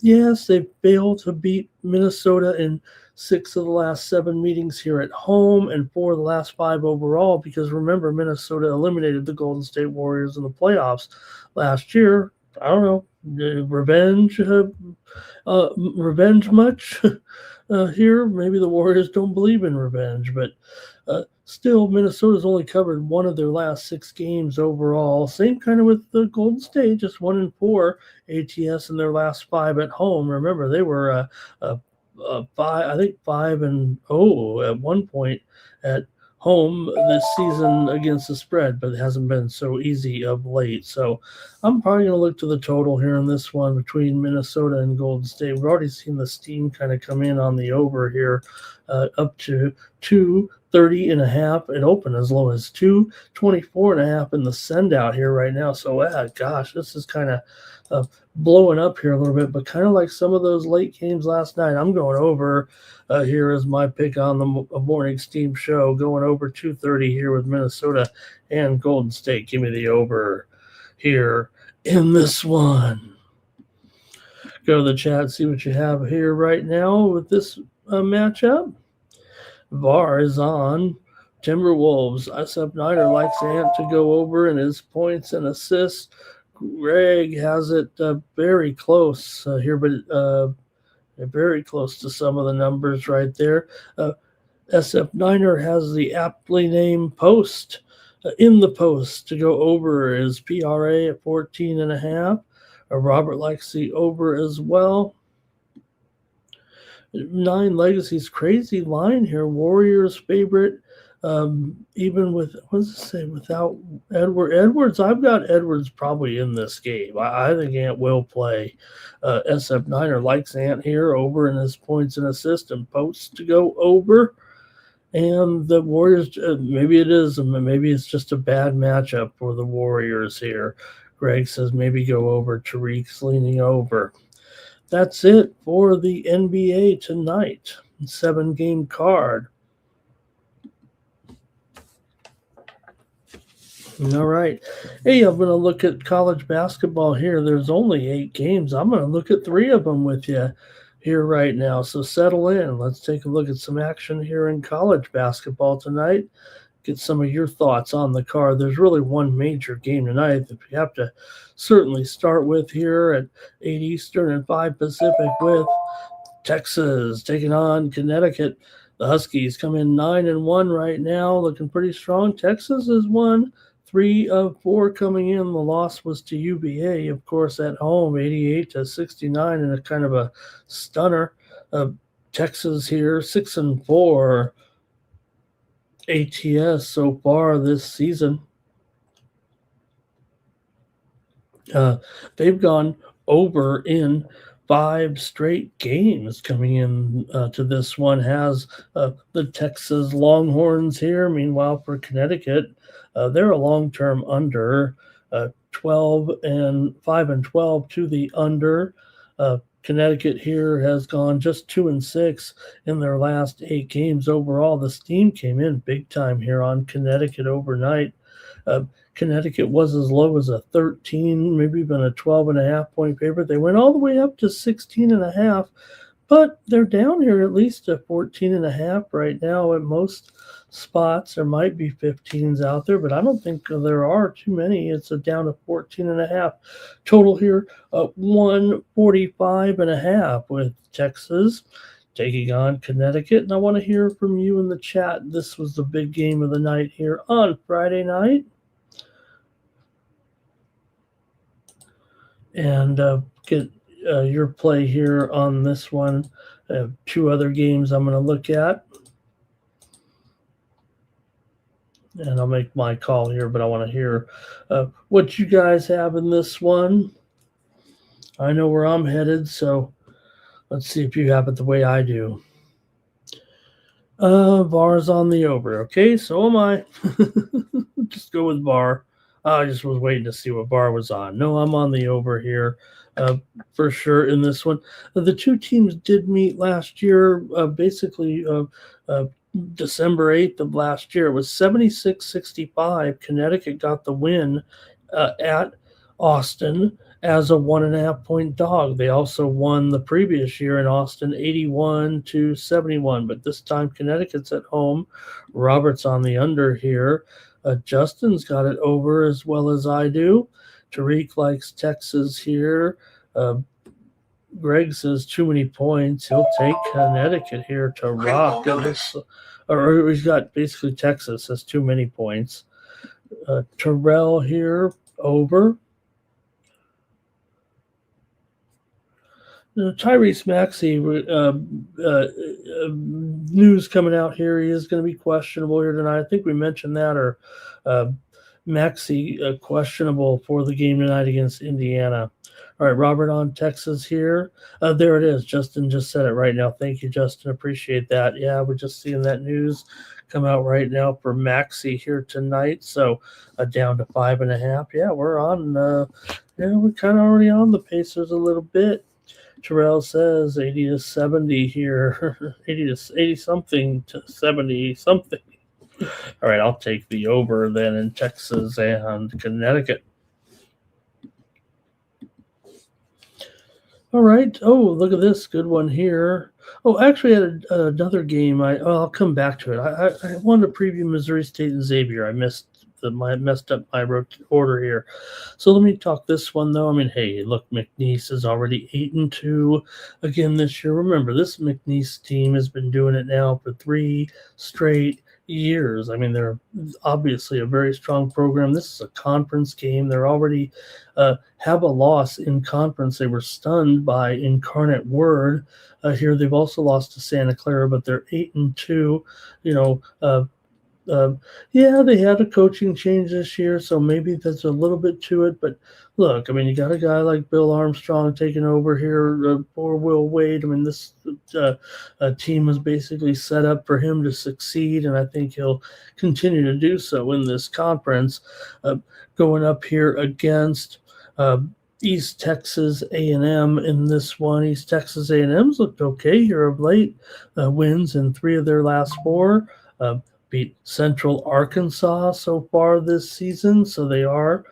Yes, they failed to beat Minnesota in 6 of the last 7 meetings here at home and 4 of the last 5 overall, because remember, Minnesota eliminated the Golden State Warriors in the playoffs last year. I don't know, revenge much? Here, maybe the Warriors don't believe in revenge, but still, Minnesota's only covered 1 of their last 6 games overall. Same kind of with the Golden State, just 1-4 ATS in their last 5 at home. Remember, they were 5-0 at one point at home this season against the spread, but it hasn't been so easy of late. So I'm probably going to look to the total here in this one between Minnesota and Golden State. We've already seen the steam kind of come in on the over here up to 230.5. It opened as low as 224.5 in the send out here right now. So, gosh, this is kind of blowing up here a little bit, but kind of like some of those late games last night. I'm going over here as my pick on the morning steam show, going over 230 here with Minnesota and Golden State. Give me the over here in this one. Go to the chat, see what you have here right now with this matchup. VAR is on Timberwolves. SF9er likes Ant to go over in his points and assists. Greg has it very close here, but very close to some of the numbers right there. SF9er has the aptly named post in the post to go over is PRA at 14.5. Robert likes the over as well. 9 Legacies, crazy line here. Warriors favorite, even with, what does it say, without Edwards. I've got Edwards probably in this game. I think Ant will play. SF9er likes Ant here over in his points and assists and posts to go over. And the Warriors, maybe it is, maybe it's just a bad matchup for the Warriors here. Greg says maybe go over. Tariq's leaning over. That's it for the NBA tonight. 7-game card. All right. Hey, I'm going to look at college basketball here. There's only 8 games. I'm going to look at 3 of them with you here right now. So settle in. Let's take a look at some action here in college basketball tonight. Get some of your thoughts on the card. There's really one major game tonight that we have to certainly start with here at 8 Eastern and 5 Pacific with Texas taking on Connecticut. The Huskies come in 9-1 right now, looking pretty strong. Texas has won 3 of 4 coming in. The loss was to UVA, of course, at home, 88-69, and a kind of a stunner. Texas here, 6-4. ATS so far this season. They've gone over in 5 straight games coming in to this one. Has the Texas Longhorns here. Meanwhile, for Connecticut, they're a long-term under, 5-12 to the under. Connecticut here has gone just 2-6 in their last 8 games overall. The steam came in big time here on Connecticut overnight. Connecticut was as low as a 13, maybe even a 12.5 point favorite. They went all the way up to 16.5, but they're down here at least to 14.5 right now at most spots. There might be 15s out there, but I don't think there are too many. It's down to 14.5. Total here, 145.5 with Texas taking on Connecticut. And I want to hear from you in the chat. This was the big game of the night here on Friday night. And get your play here on this one. 2 other games I'm going to look at. And I'll make my call here, but I want to hear what you guys have in this one. I know where I'm headed, so let's see if you have it the way I do. VAR's on the over. Okay, so am I. Just go with VAR. I just was waiting to see what VAR was on. No, I'm on the over here for sure in this one. The 2 teams did meet last year, basically December 8th of last year. It was 76-65. Connecticut got the win at Austin as a 1.5 point dog. They also won the previous year in Austin 81-71, but this time Connecticut's at home. Robert's on the under here. Justin's got it over as well as I do. Tariq likes Texas here. Greg says too many points. He'll take Connecticut here to rock. Or he's got basically Texas has too many points. Terrell here over. Tyrese Maxey, news coming out here. He is going to be questionable here tonight. I think we mentioned that, or Maxey questionable for the game tonight against Indiana. All right, Robert on Texas here. There it is. Justin just said it right now. Thank you, Justin. Appreciate that. Yeah, we're just seeing that news come out right now for Maxi here tonight. So down to 5.5. Yeah, we're on. We're kind of already on the Pacers a little bit. Terrell says 80 to 70 here, 80 to 80 something to 70 something. All right, I'll take the over then in Texas and Connecticut. All right. Oh, look at this good one here. Oh, actually, I had another game. I'll come back to it. I wanted to preview Missouri State and Xavier. I messed up my order here. So let me talk this one though. I mean, hey, look, McNeese is already 8-2 again this year. Remember, this McNeese team has been doing it now for 3 straight years. I mean, they're obviously a very strong program. This is a conference game. They're already have a loss in conference. They were stunned by Incarnate Word. Here, they've also lost to Santa Clara, but they're 8-2. Yeah, they had a coaching change this year, so maybe there's a little bit to it. But look, I mean, you got a guy like Bill Armstrong taking over here for Will Wade. I mean, this team was basically set up for him to succeed, and I think he'll continue to do so in this conference. Going up here against East Texas A&M in this one. East Texas A&M's looked okay here of late. Wins in 3 of their last 4. Beat Central Arkansas so far this season, so they are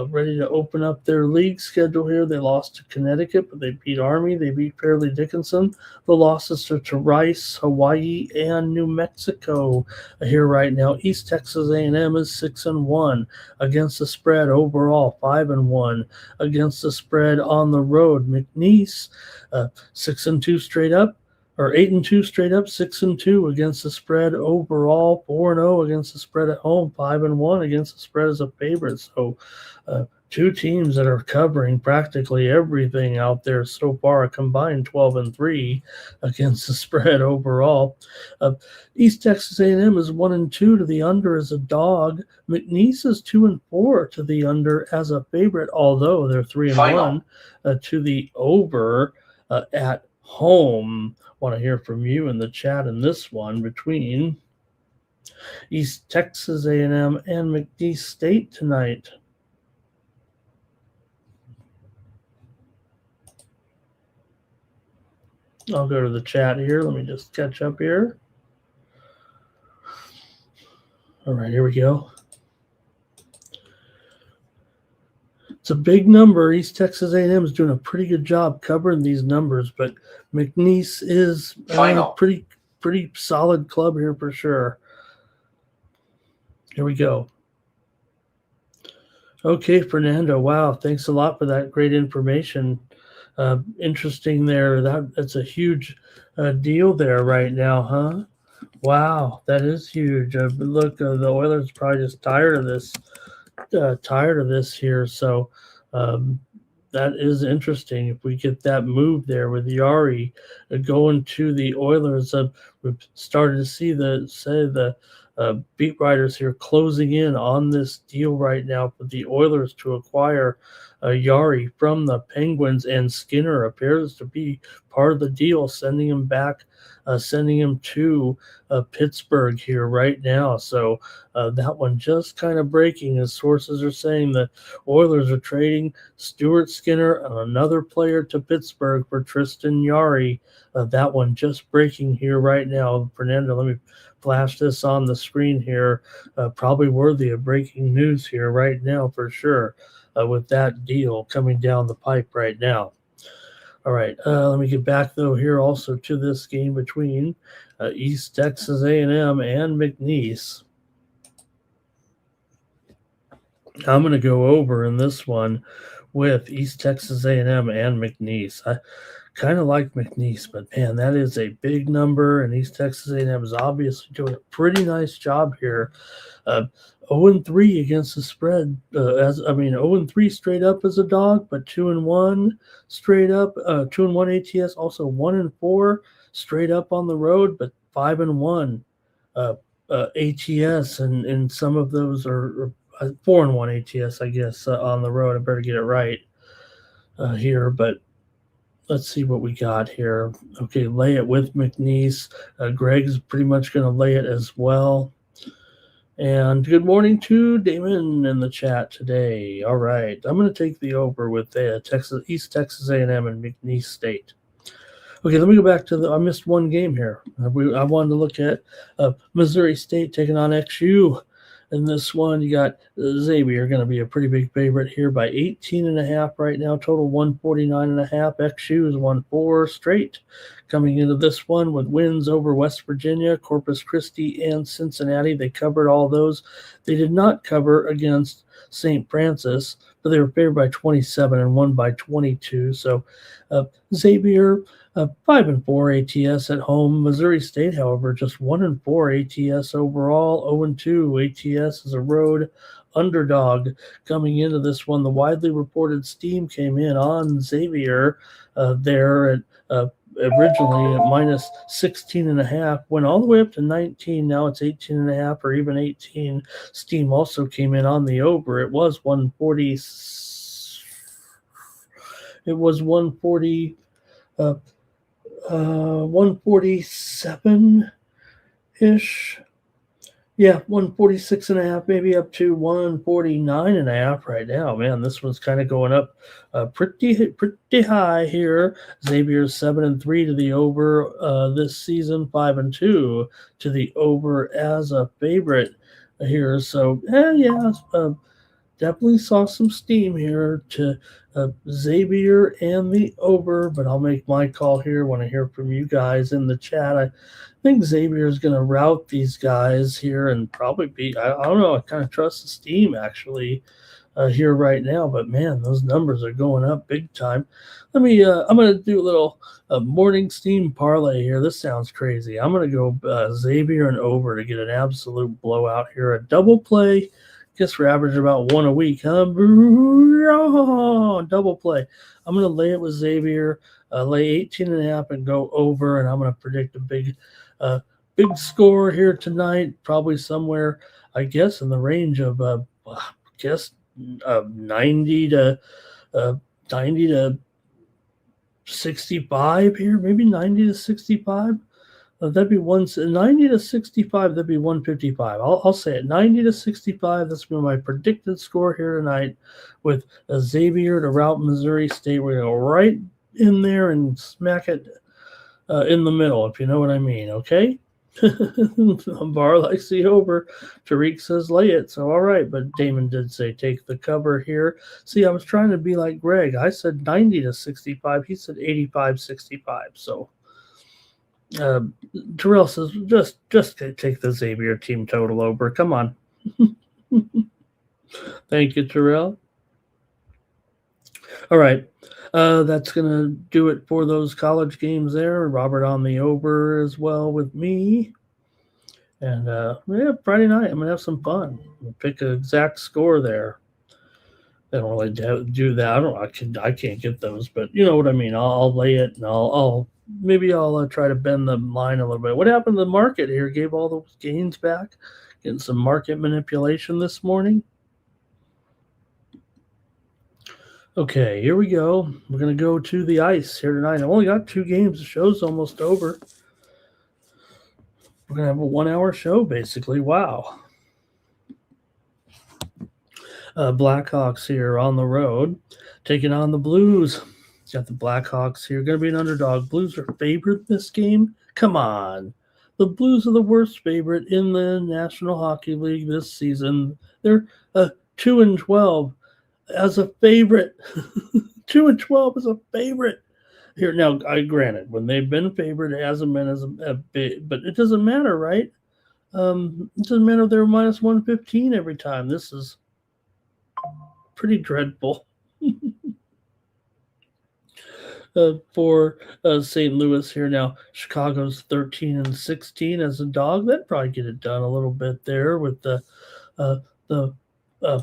ready to open up their league schedule here. They lost to Connecticut, but they beat Army. They beat Fairleigh Dickinson. The losses are to Rice, Hawaii, and New Mexico here right now. East Texas A&M is 6-1 against the spread overall, 5-1 against the spread on the road. McNeese 6-2 straight up. Or 8-2 straight up, 6-2 against the spread overall, 4-0 against the spread at home, 5-1 against the spread as a favorite. So, 2 teams that are covering practically everything out there so far, a combined 12-3 against the spread overall. East Texas A&M is 1-2 to the under as a dog. McNeese is 2-4 to the under as a favorite, although they're 3-1 to the over at home. Want to hear from you in the chat in this one between East Texas A&M and McNeese State tonight. I'll go to the chat here. Let me just catch up here. All right, here we go. It's a big number. East Texas A&M is doing a pretty good job covering these numbers, but McNeese is a pretty solid club here for sure. Here we go. Okay, Fernando. Wow, thanks a lot for that great information. Interesting there. That's a huge deal there right now, huh? Wow, that is huge. Look, the Oilers are probably just tired of this here. So that is interesting. If we get that move there with Yari going to the Oilers, we've started to see the beat writers here closing in on this deal right now for the Oilers to acquire Yari from the Penguins, and Skinner appears to be part of the deal, sending him to Pittsburgh here right now. So that one just kind of breaking, as sources are saying the Oilers are trading Stuart Skinner and another player to Pittsburgh for Tristan Yari. That one just breaking here right now. Fernando, let me flash this on the screen here. Probably worthy of breaking news here right now for sure, with that deal coming down the pipe right now. All right, let me get back though here also to this game between East Texas A&M and McNeese. I'm going to go over in this one with East Texas A&M and McNeese. I kind of like McNeese, but man, that is a big number, and East Texas A&M is obviously doing a pretty nice job here. 0-3 against the spread. 0-3 straight up as a dog, but 2-1 straight up. 2-1 ATS, also 1-4 straight up on the road, but 5-1 ATS, and some of those are 4-1 ATS, I guess, on the road. I better get it right here, but let's see what we got here. Okay, lay it with McNeese. Greg's pretty much going to lay it as well. And good morning to Damon in the chat today. All right, I'm going to take the over with East Texas A&M and McNeese State. Okay, let me go back to I missed one game here. I wanted to look at Missouri State taking on XU. In this one, you got Xavier going to be a pretty big favorite here by 18.5 right now. Total 149.5. XU has won 4 straight. Coming into this one with wins over West Virginia, Corpus Christi, and Cincinnati. They covered all those. They did not cover against St. Francis, but they were favored by 27 and won by 22. So Xavier 5-4 ATS at home. Missouri State, however, just 1-4 ATS overall. 0-2 ATS is a road underdog coming into this one. The widely reported steam came in on Xavier there at originally at minus 16.5, went all the way up to 19. Now it's 18.5 or even 18. Steam also came in on the over. It was 140. It was 140. 147-ish. Yeah, 146.5, maybe up to 149.5 right now. Man, this one's kind of going up pretty high here. Xavier's 7-3 to the over this season, 5-2 to the over as a favorite here. So, definitely saw some steam here to Xavier and the over, but I'll make my call here when I hear from you guys in the chat. I think Xavier is going to rout these guys here and probably beat. I don't know. I kind of trust the steam actually here right now, but man, those numbers are going up big time. I'm going to do a little morning steam parlay here. This sounds crazy. I'm going to go Xavier and over to get an absolute blowout here. A double play. Guess we're averaging about 1 a week, huh? Double play. I'm going to lay it with Xavier, lay 18.5 and go over, and I'm going to predict a big score here tonight, probably somewhere, I guess, in the range of, 90 to 65 here, maybe 90 to 65. That'd be 90 to 65. That'd be 155. I'll say it 90 to 65. That's been my predicted score here tonight with Xavier to rout Missouri State. We're going to go right in there and smack it in the middle, if you know what I mean. Okay. Bar likes the over. Tariq says lay it. So, all right. But Damon did say take the cover here. See, I was trying to be like Greg. I said 90 to 65. He said 85-65. So, Terrell says, just take the Xavier team total over. Come on. Thank you, Terrell. All right. That's going to do it for those college games there. Robert on the over as well with me. And, Friday night, I'm going to have some fun. We'll pick an exact score there. I don't really do that. I can't get those, but you know what I mean. I'll lay it and I'll try to bend the line a little bit. What happened to the market here? Gave all those gains back. Getting some market manipulation this morning. Okay, here we go. We're going to go to the ice here tonight. I've only got 2 games. The show's almost over. We're going to have a 1-hour show, basically. Wow. Blackhawks here on the road, taking on the Blues. Got the Blackhawks here. Going to be an underdog. Blues are favored this game. Come on. The Blues are the worst favorite in the National Hockey League this season. They're 2-12 as a favorite. 2-12 as a favorite. Here now, I granted, when they've been favored, it hasn't been as a big, but it doesn't matter, right? It doesn't matter if they're minus 115 every time. This is pretty dreadful. For St. Louis here now. Chicago's 13-16 as a dog. That'd probably get it done a little bit there with the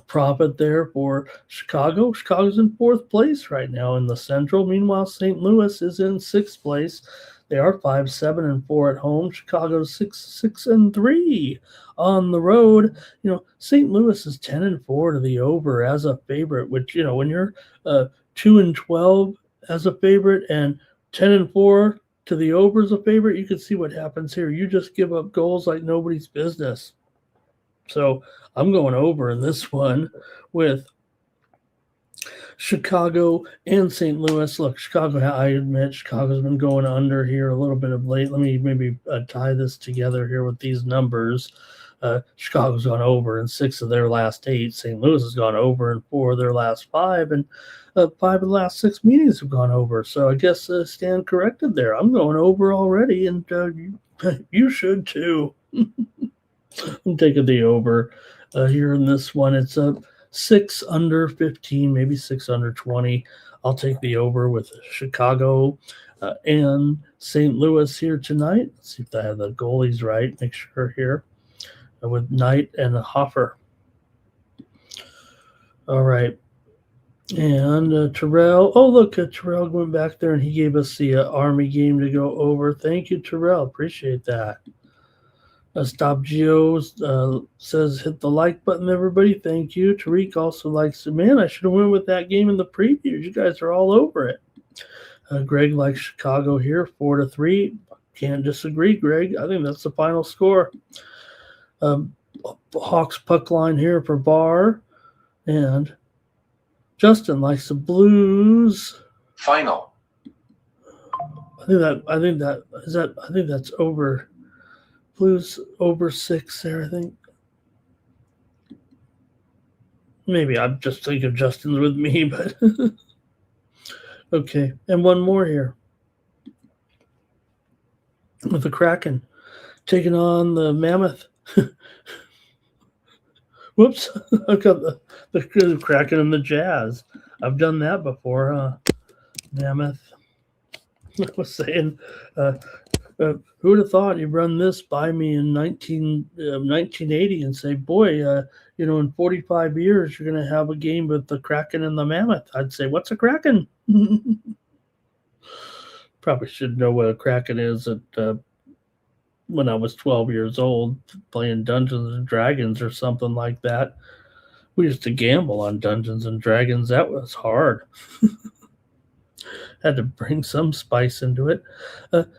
profit there for Chicago. Chicago's in 4th place right now in the Central. Meanwhile, St. Louis is in 6th place. They are 5-7-4 at home. Chicago's 6-3 on the road. You know, St. Louis is 10-4 to the over as a favorite, which, you know, when you're 2-12 as a favorite and 10-4 to the over as a favorite, you can see what happens here. You just give up goals like nobody's business. So I'm going over in this one with Chicago and St. Louis. Look, Chicago, I admit Chicago's been going under here a little bit of late. Let me maybe tie this together here with these numbers. Chicago's gone over in 6 of their last 8. St. Louis has gone over in 4 of their last 5. And 5 of the last 6 meetings have gone over. So I guess stand corrected there. I'm going over already, and you should too. I'm taking the over here in this one. It's a 6 under 15, maybe 6 under 20. I'll take the over with Chicago and St. Louis here tonight. Let's see if I have the goalies right. Make sure here with Knight and Hoffer. All right. And Terrell. Oh, look, Terrell went back there and he gave us the Army game to go over. Thank you, Terrell. Appreciate that. Stop Geo says hit the like button, everybody. Thank you. Tariq also likes it. Man, I should have went with that game in the previews. You guys are all over it. Greg likes Chicago here, 4-3. Can't disagree, Greg. I think that's the final score. Hawks puck line here for Barr, and Justin likes the Blues. Final. I think that's over. Blues over 6 there, I think. Maybe I'm just thinking Justin's with me, but okay. And one more here. With the Kraken taking on the Mammoth. Whoops. I've got the Kraken and the Jazz. I've done that before. Mammoth. I was saying, who would have thought you'd run this by me in 1980 and say, boy, in 45 years, you're going to have a game with the Kraken and the Mammoth. I'd say, what's a Kraken? Probably should know what a Kraken is when I was 12 years old, playing Dungeons and Dragons or something like that. We used to gamble on Dungeons and Dragons. That was hard. Had to bring some spice into it.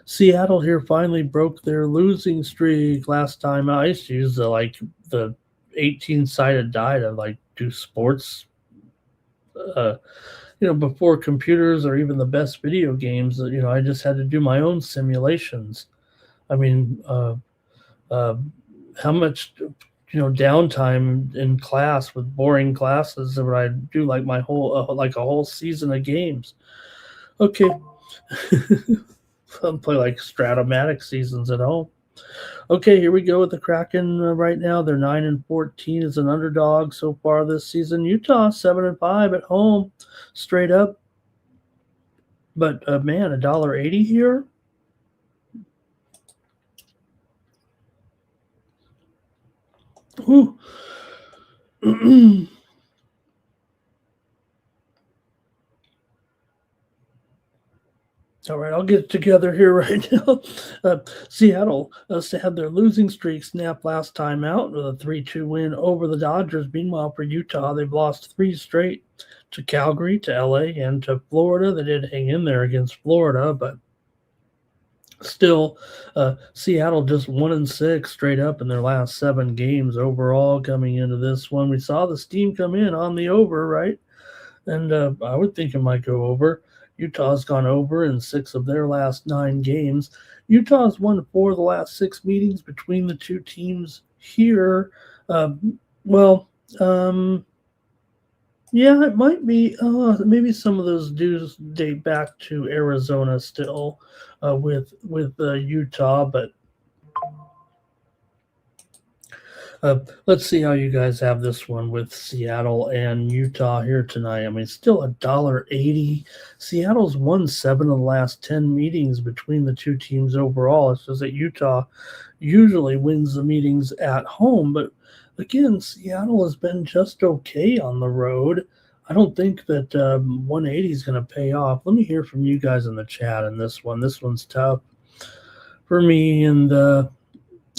Seattle here finally broke their losing streak last time. I used to use the 18-sided die to do sports. Before computers or even the best video games, I just had to do my own simulations. I mean, how much downtime in class with boring classes would I do like my whole a whole season of games? Okay. I'll play like Stratomatic seasons at home. Okay, here we go with the Kraken right now. They're 9-14 as an underdog so far this season. Utah 7-5 at home, straight up. But man, $1.80 here. Ooh. All right, I'll get it together here right now. Seattle had their losing streak snapped last time out with a 3-2 win over the Dodgers. Meanwhile, for Utah, they've lost 3 straight to Calgary, to LA, and to Florida. They did hang in there against Florida, but still, Seattle just 1-6 straight up in their last 7 games overall coming into this one. We saw the steam come in on the over, right? And I would think it might go over. Utah's gone over in 6 of their last 9 games. Utah's won 4 of the last 6 meetings between the two teams here. Yeah, it might be. Maybe some of those do date back to Arizona still with Utah, but let's see how you guys have this one with Seattle and Utah here tonight. I mean, still $1.80. Seattle's won 7 of the last 10 meetings between the two teams overall. It's just that Utah usually wins the meetings at home, but again, Seattle has been just okay on the road. I don't think that 180 is going to pay off. Let me hear from you guys in the chat in this one. This one's tough for me, and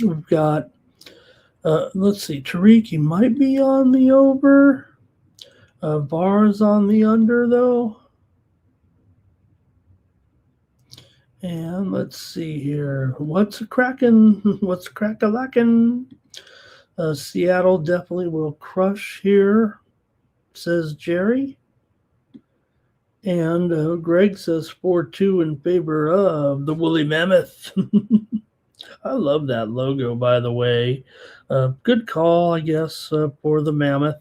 we've got let's see, Tariq might be on the over. Barr's on the under, though. And let's see here. What's a cracking? What's crack-a-lackin'? Seattle definitely will crush here, says Jerry. And Greg says 4-2 in favor of the Woolly Mammoth. I love that logo, by the way. Good call, I guess, for the Mammoth.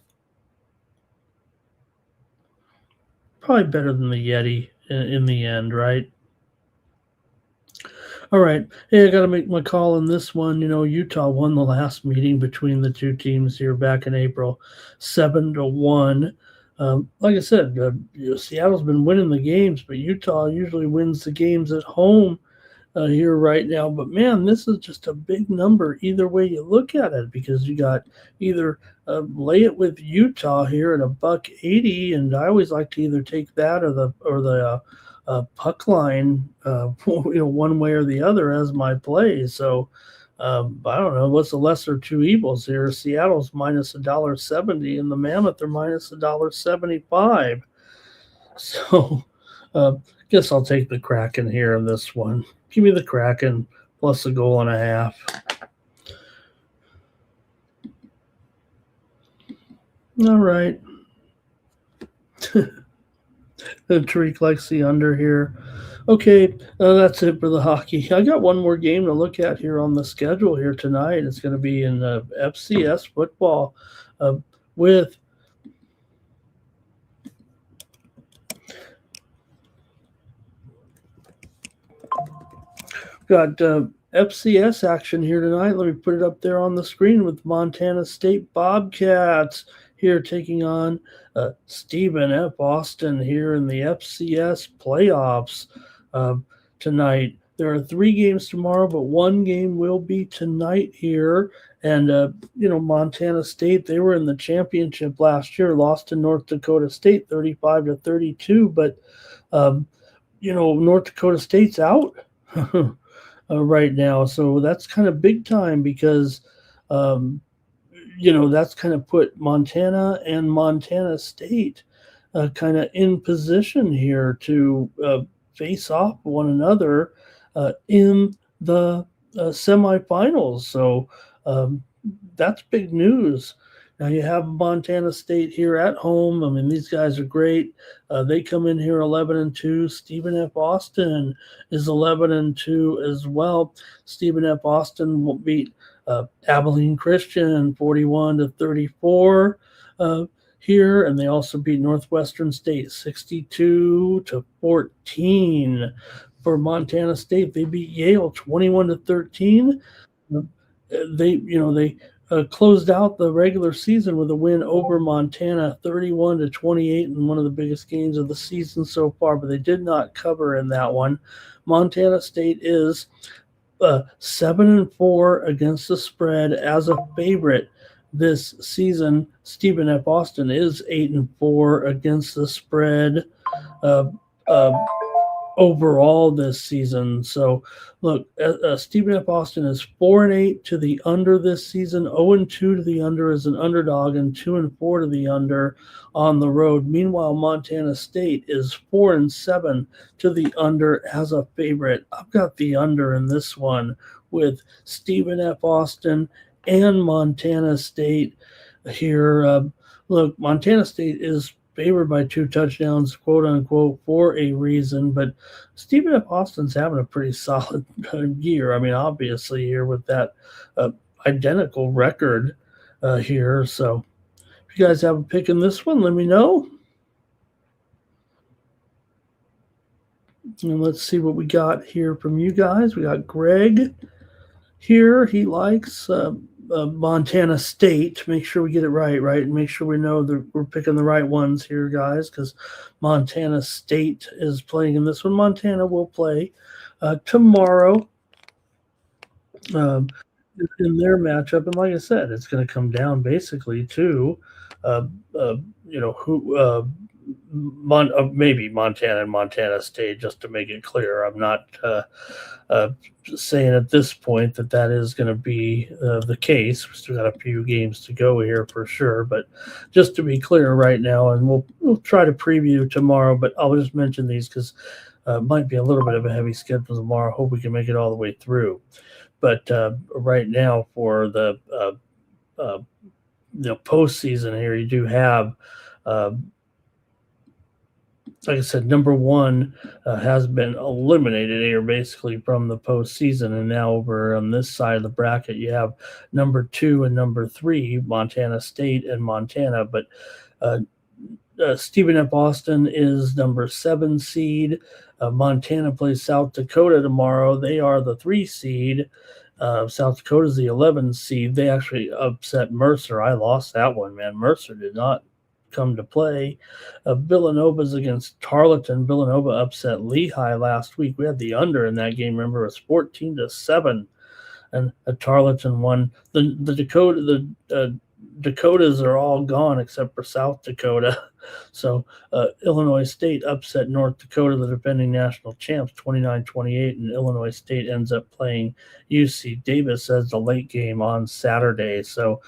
Probably better than the Yeti in the end, right? All right. Hey, I got to make my call on this one. Utah won the last meeting between the two teams here back in April, 7-1. Like I said, Seattle's been winning the games, but Utah usually wins the games at home here right now. But man, this is just a big number either way you look at it, because you got either lay it with Utah here at $1.80, and I always like to either take that or the puck line, one way or the other as my play. So I don't know what's the lesser two evils here. Seattle's minus $1.70, and the Mammoth are minus $1.75. So guess I'll take the Kraken here in this one. Give me the Kraken plus a goal and a half. All right. Tariq likes the under here. Okay, that's it for the hockey. I got one more game to look at here on the schedule here tonight. It's going to be in FCS football with got FCS action here tonight. Let me put it up there on the screen with Montana State Bobcats here taking on Stephen F. Austin here in the FCS playoffs tonight. There are 3 games tomorrow, but 1 game will be tonight here. And, Montana State, they were in the championship last year, lost to North Dakota State 35-32. But, North Dakota State's out right now. So that's kind of big time because, that's kind of put Montana and Montana State kind of in position here to face off one another in the semifinals. So that's big news. Now you have Montana State here at home. I mean, these guys are great. They come in here 11-2. Stephen F. Austin is 11-2 as well. Stephen F. Austin will beat Abilene Christian 41-34 here, and they also beat Northwestern State 62-14. For Montana State, they beat Yale 21-13. They closed out the regular season with a win over Montana 31-28 in one of the biggest games of the season so far, but they did not cover in that one. Montana State is 7-4 against the spread as a favorite this season. Stephen F. Austin is 8-4 against the spread overall this season. So look, Stephen F. Austin is 4-8 to the under this season, 0-2 to the under as an underdog, and 2-4 to the under on the road. Meanwhile, Montana State is 4-7 to the under as a favorite. I've got the under in this one with Stephen F. Austin and Montana State here. Look, Montana State is favored by 2 touchdowns, quote unquote, for a reason. But Stephen F. Austin's having a pretty solid year. I mean, obviously, here with that identical record here. So if you guys have a pick in this one, let me know. And let's see what we got here from you guys. We got Greg here. He likes Montana State. Make sure we get it right, and make sure we know that we're picking the right ones here, guys, because Montana State is playing in this one. Montana will play tomorrow in their matchup, and like I said, it's going to come down basically to maybe Montana and Montana State, just to make it clear. I'm not saying at this point that is going to be the case. We still got a few games to go here for sure, but just to be clear right now, and we'll try to preview tomorrow, but I'll just mention these because Might be a little bit of a heavy schedule tomorrow. Hope we can make it all the way through. But right now for the postseason here, you do have, like I said, number one has been eliminated here basically from the postseason, and now over on this side of the bracket, you have number 2 and number 3, Montana State and Montana. But Stephen F. Austin is number 7 seed. Montana plays South Dakota tomorrow. They are the 3 seed. South Dakota's the 11 seed. They actually upset Mercer. I lost that one, man. Mercer did not come to play. Villanova's against Tarleton. Villanova upset Lehigh last week. We had the under in that game. Remember, it was 14-7, and Tarleton won. The Dakotas are all gone except for South Dakota. So Illinois State upset North Dakota, the defending national champs, 29-28, and Illinois State ends up playing UC Davis as the late game on Saturday. So,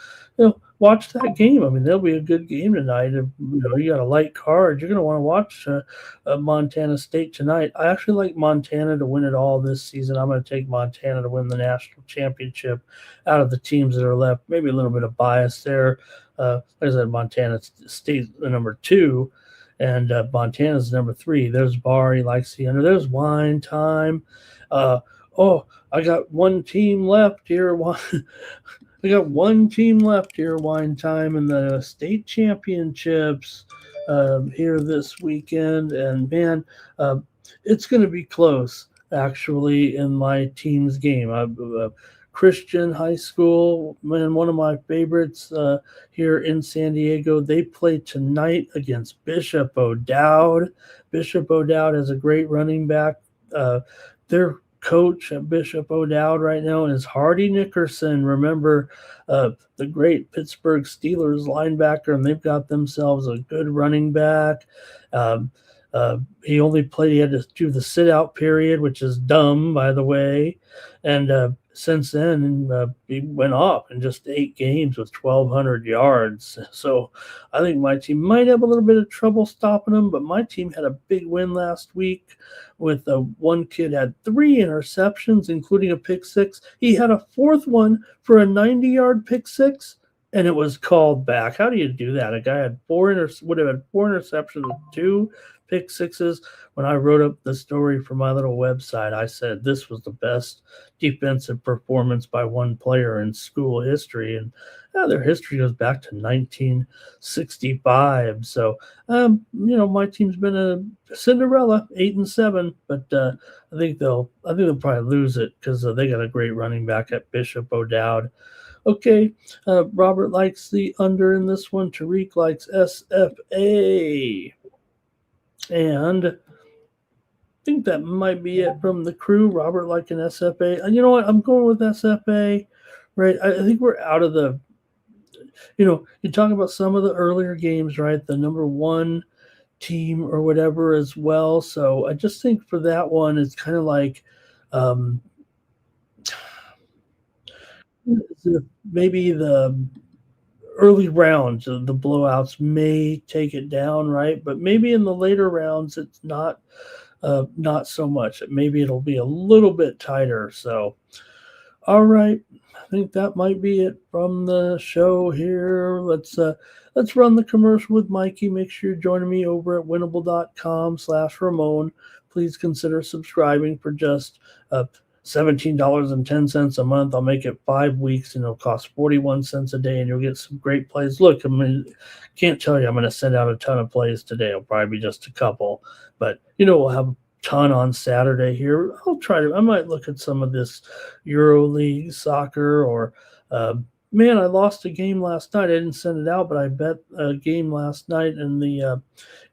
watch that game. I mean, there'll be a good game tonight. If you got a light card, you're going to want to watch Montana State tonight. I actually like Montana to win it all this season. I'm going to take Montana to win the national championship out of the teams that are left. Maybe a little bit of bias there. Like I said, Montana State the number 2, and Montana's number 3. There's Barr. He likes the under. There's wine time. I got one team left here. We got one team left here, wine time, in the state championships here this weekend. And, man, it's going to be close, actually, in my team's game. Christian High School, man, one of my favorites here in San Diego. They play tonight against Bishop O'Dowd. Bishop O'Dowd has a great running back. Their coach at Bishop O'Dowd right now is Hardy Nickerson. Remember the great Pittsburgh Steelers linebacker, and they've got themselves a good running back. He only played, he had to do the sit-out period, which is dumb, by the way. And since then, he went off in just 8 games with 1,200 yards. So I think my team might have a little bit of trouble stopping him, but my team had a big win last week with one kid had 3 interceptions, including a pick 6. He had a 4th one for a 90-yard pick 6, and it was called back. How do you do that? A guy had would have had 4 interceptions with 2 pick 6s. When I wrote up the story for my little website, I said this was the best defensive performance by one player in school history, and their history goes back to 1965. So, my team's been a Cinderella, 8-7, but I think they'll probably lose it because they got a great running back at Bishop O'Dowd. Okay, Robert likes the under in this one. Tariq likes SFA. And I think that might be it from the crew. Robert like an SFA. And you know what? I'm going with SFA, right? I think we're out of the, you talk about some of the earlier games, right? The number 1 team or whatever as well. So I just think for that one, it's kind of like maybe the early rounds of the blowouts may take it down, right? But maybe in the later rounds, it's not so much. Maybe it'll be a little bit tighter. So, all right, I think that might be it from the show here. Let's run the commercial with Mikey. Make sure you're joining me over at winnable.com/Ramon. Please consider subscribing for just $17.10 a month. I'll make it 5 weeks, and it'll cost 41 cents a day, and you'll get some great plays. Look, can't tell you I'm going to send out a ton of plays today. It'll probably be just a couple, but we'll have a ton on Saturday here. I might look at some of this EuroLeague soccer, or man, I lost a game last night. I didn't send it out, but I bet a game last night in the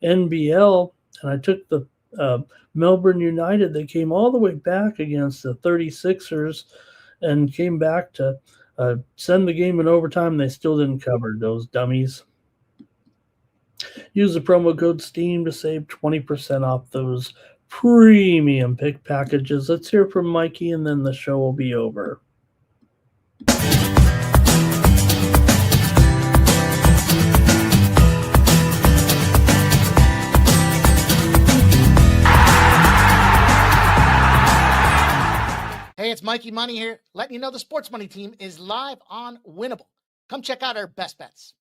NBL, and I took the Melbourne United. They came all the way back against the 36ers and came back to send the game in overtime. They still didn't cover, those dummies. Use the promo code STEAM to save 20% off those premium pick packages. Let's hear from Mikey, and then the show will be over. Hey, it's Mikey Money here, letting you know the Sports Money team is live on Winnable. Come check out our best bets.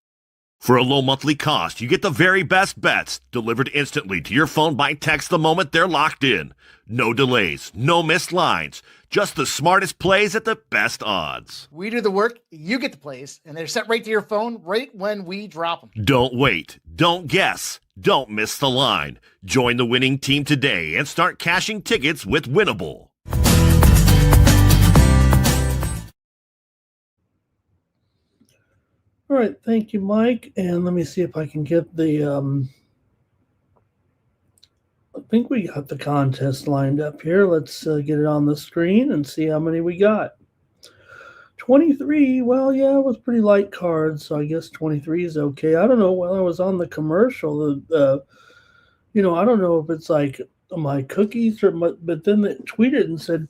For a low monthly cost, you get the very best bets delivered instantly to your phone by text the moment they're locked in. No delays, no missed lines, just the smartest plays at the best odds. We do the work, you get the plays, and they're sent right to your phone right when we drop them. Don't wait, don't guess, don't miss the line. Join the winning team today and start cashing tickets with Winnable. All right, thank you, Mike. And let me see if I can get the I think we got the contest lined up here. Let's get it on the screen and see how many we got. 23, well, yeah, it was pretty light cards, so I guess 23 is okay. I don't know, while I was on the commercial, I don't know if it's like my cookies but then they tweeted and said,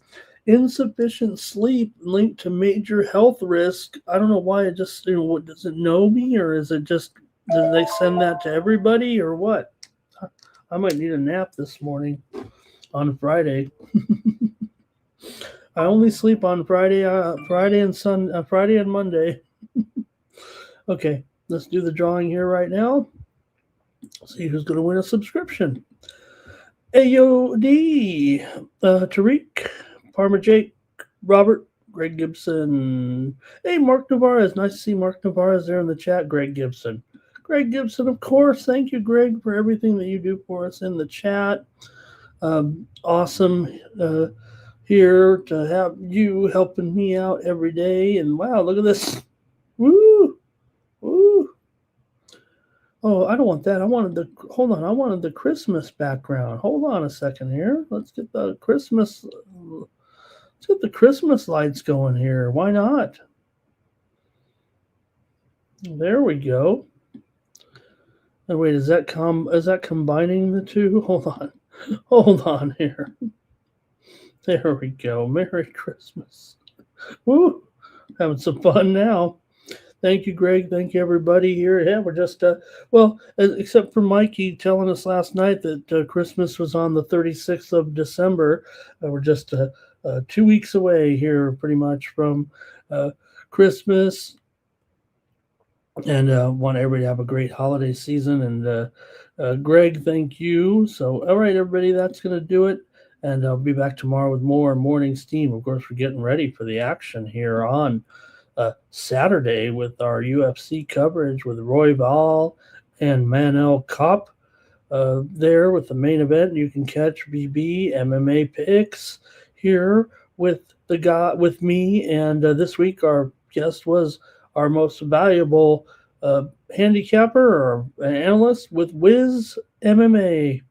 insufficient sleep linked to major health risk. I don't know why it just, does it know me, or is it just, did they send that to everybody or what? I might need a nap this morning on Friday. I only sleep on Friday and Monday. Okay, let's do the drawing here right now. See who's going to win a subscription. AOD, Tariq, Parma Jake, Robert, Greg Gibson. Hey, Mark Navarez. Nice to see Mark Navarez there in the chat. Greg Gibson. Greg Gibson, of course. Thank you, Greg, for everything that you do for us in the chat. Awesome here to have you helping me out every day. And wow, look at this. Woo! Woo! Oh, I don't want that. I wanted the Christmas background. Hold on a second here. Let's get the Christmas lights going here. Why not? There we go. Oh, wait, is that combining the two? Hold on here. There we go. Merry Christmas. Woo! Having some fun now. Thank you, Greg. Thank you, everybody here. Yeah, we're just, except for Mikey telling us last night that Christmas was on the 36th of December. We're just 2 weeks away here pretty much from Christmas. And want everybody to have a great holiday season. And Greg, thank you. So, all right, everybody, that's going to do it. And I'll be back tomorrow with more Morning Steam. Of course, we're getting ready for the action here on Saturday with our UFC coverage with Roy Ball and Manel Kopp there with the main event. You can catch BB MMA picks here with me. And this week, our guest was our most valuable handicapper or analyst with Wiz MMA.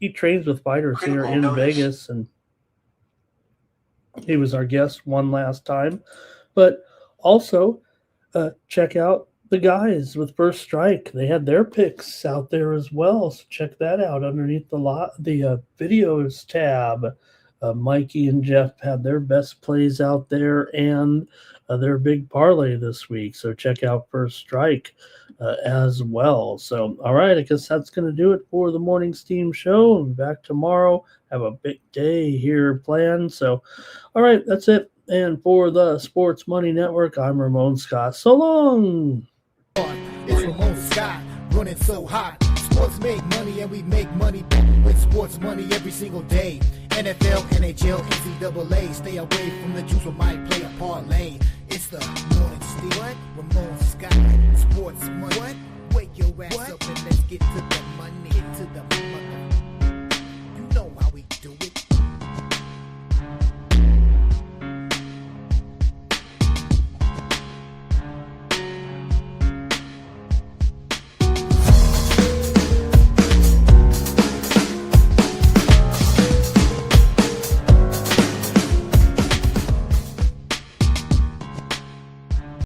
He trains with fighters here in Vegas, and he was our guest one last time. But also, check out the guys with First Strike. They had their picks out there as well, so check that out underneath the videos tab. Mikey and Jeff had their best plays out there and their big parlay this week. So check out First Strike as well. So, all right, I guess that's going to do it for the Morning Steam show. I'll be back tomorrow. Have a big day here planned. So, all right, that's it. And for the Sports Money Network, I'm Ramon Scott. So long. It's Ramon Scott, running so hot. Sports make money and we make money with sports money every single day. NFL, NHL, NCAA. Stay away from the juice, we might play a parlay. It's the Morning Steam. What? Ramon Scott, sports money. What? Wake your ass up and let's get to the money. Get to the money.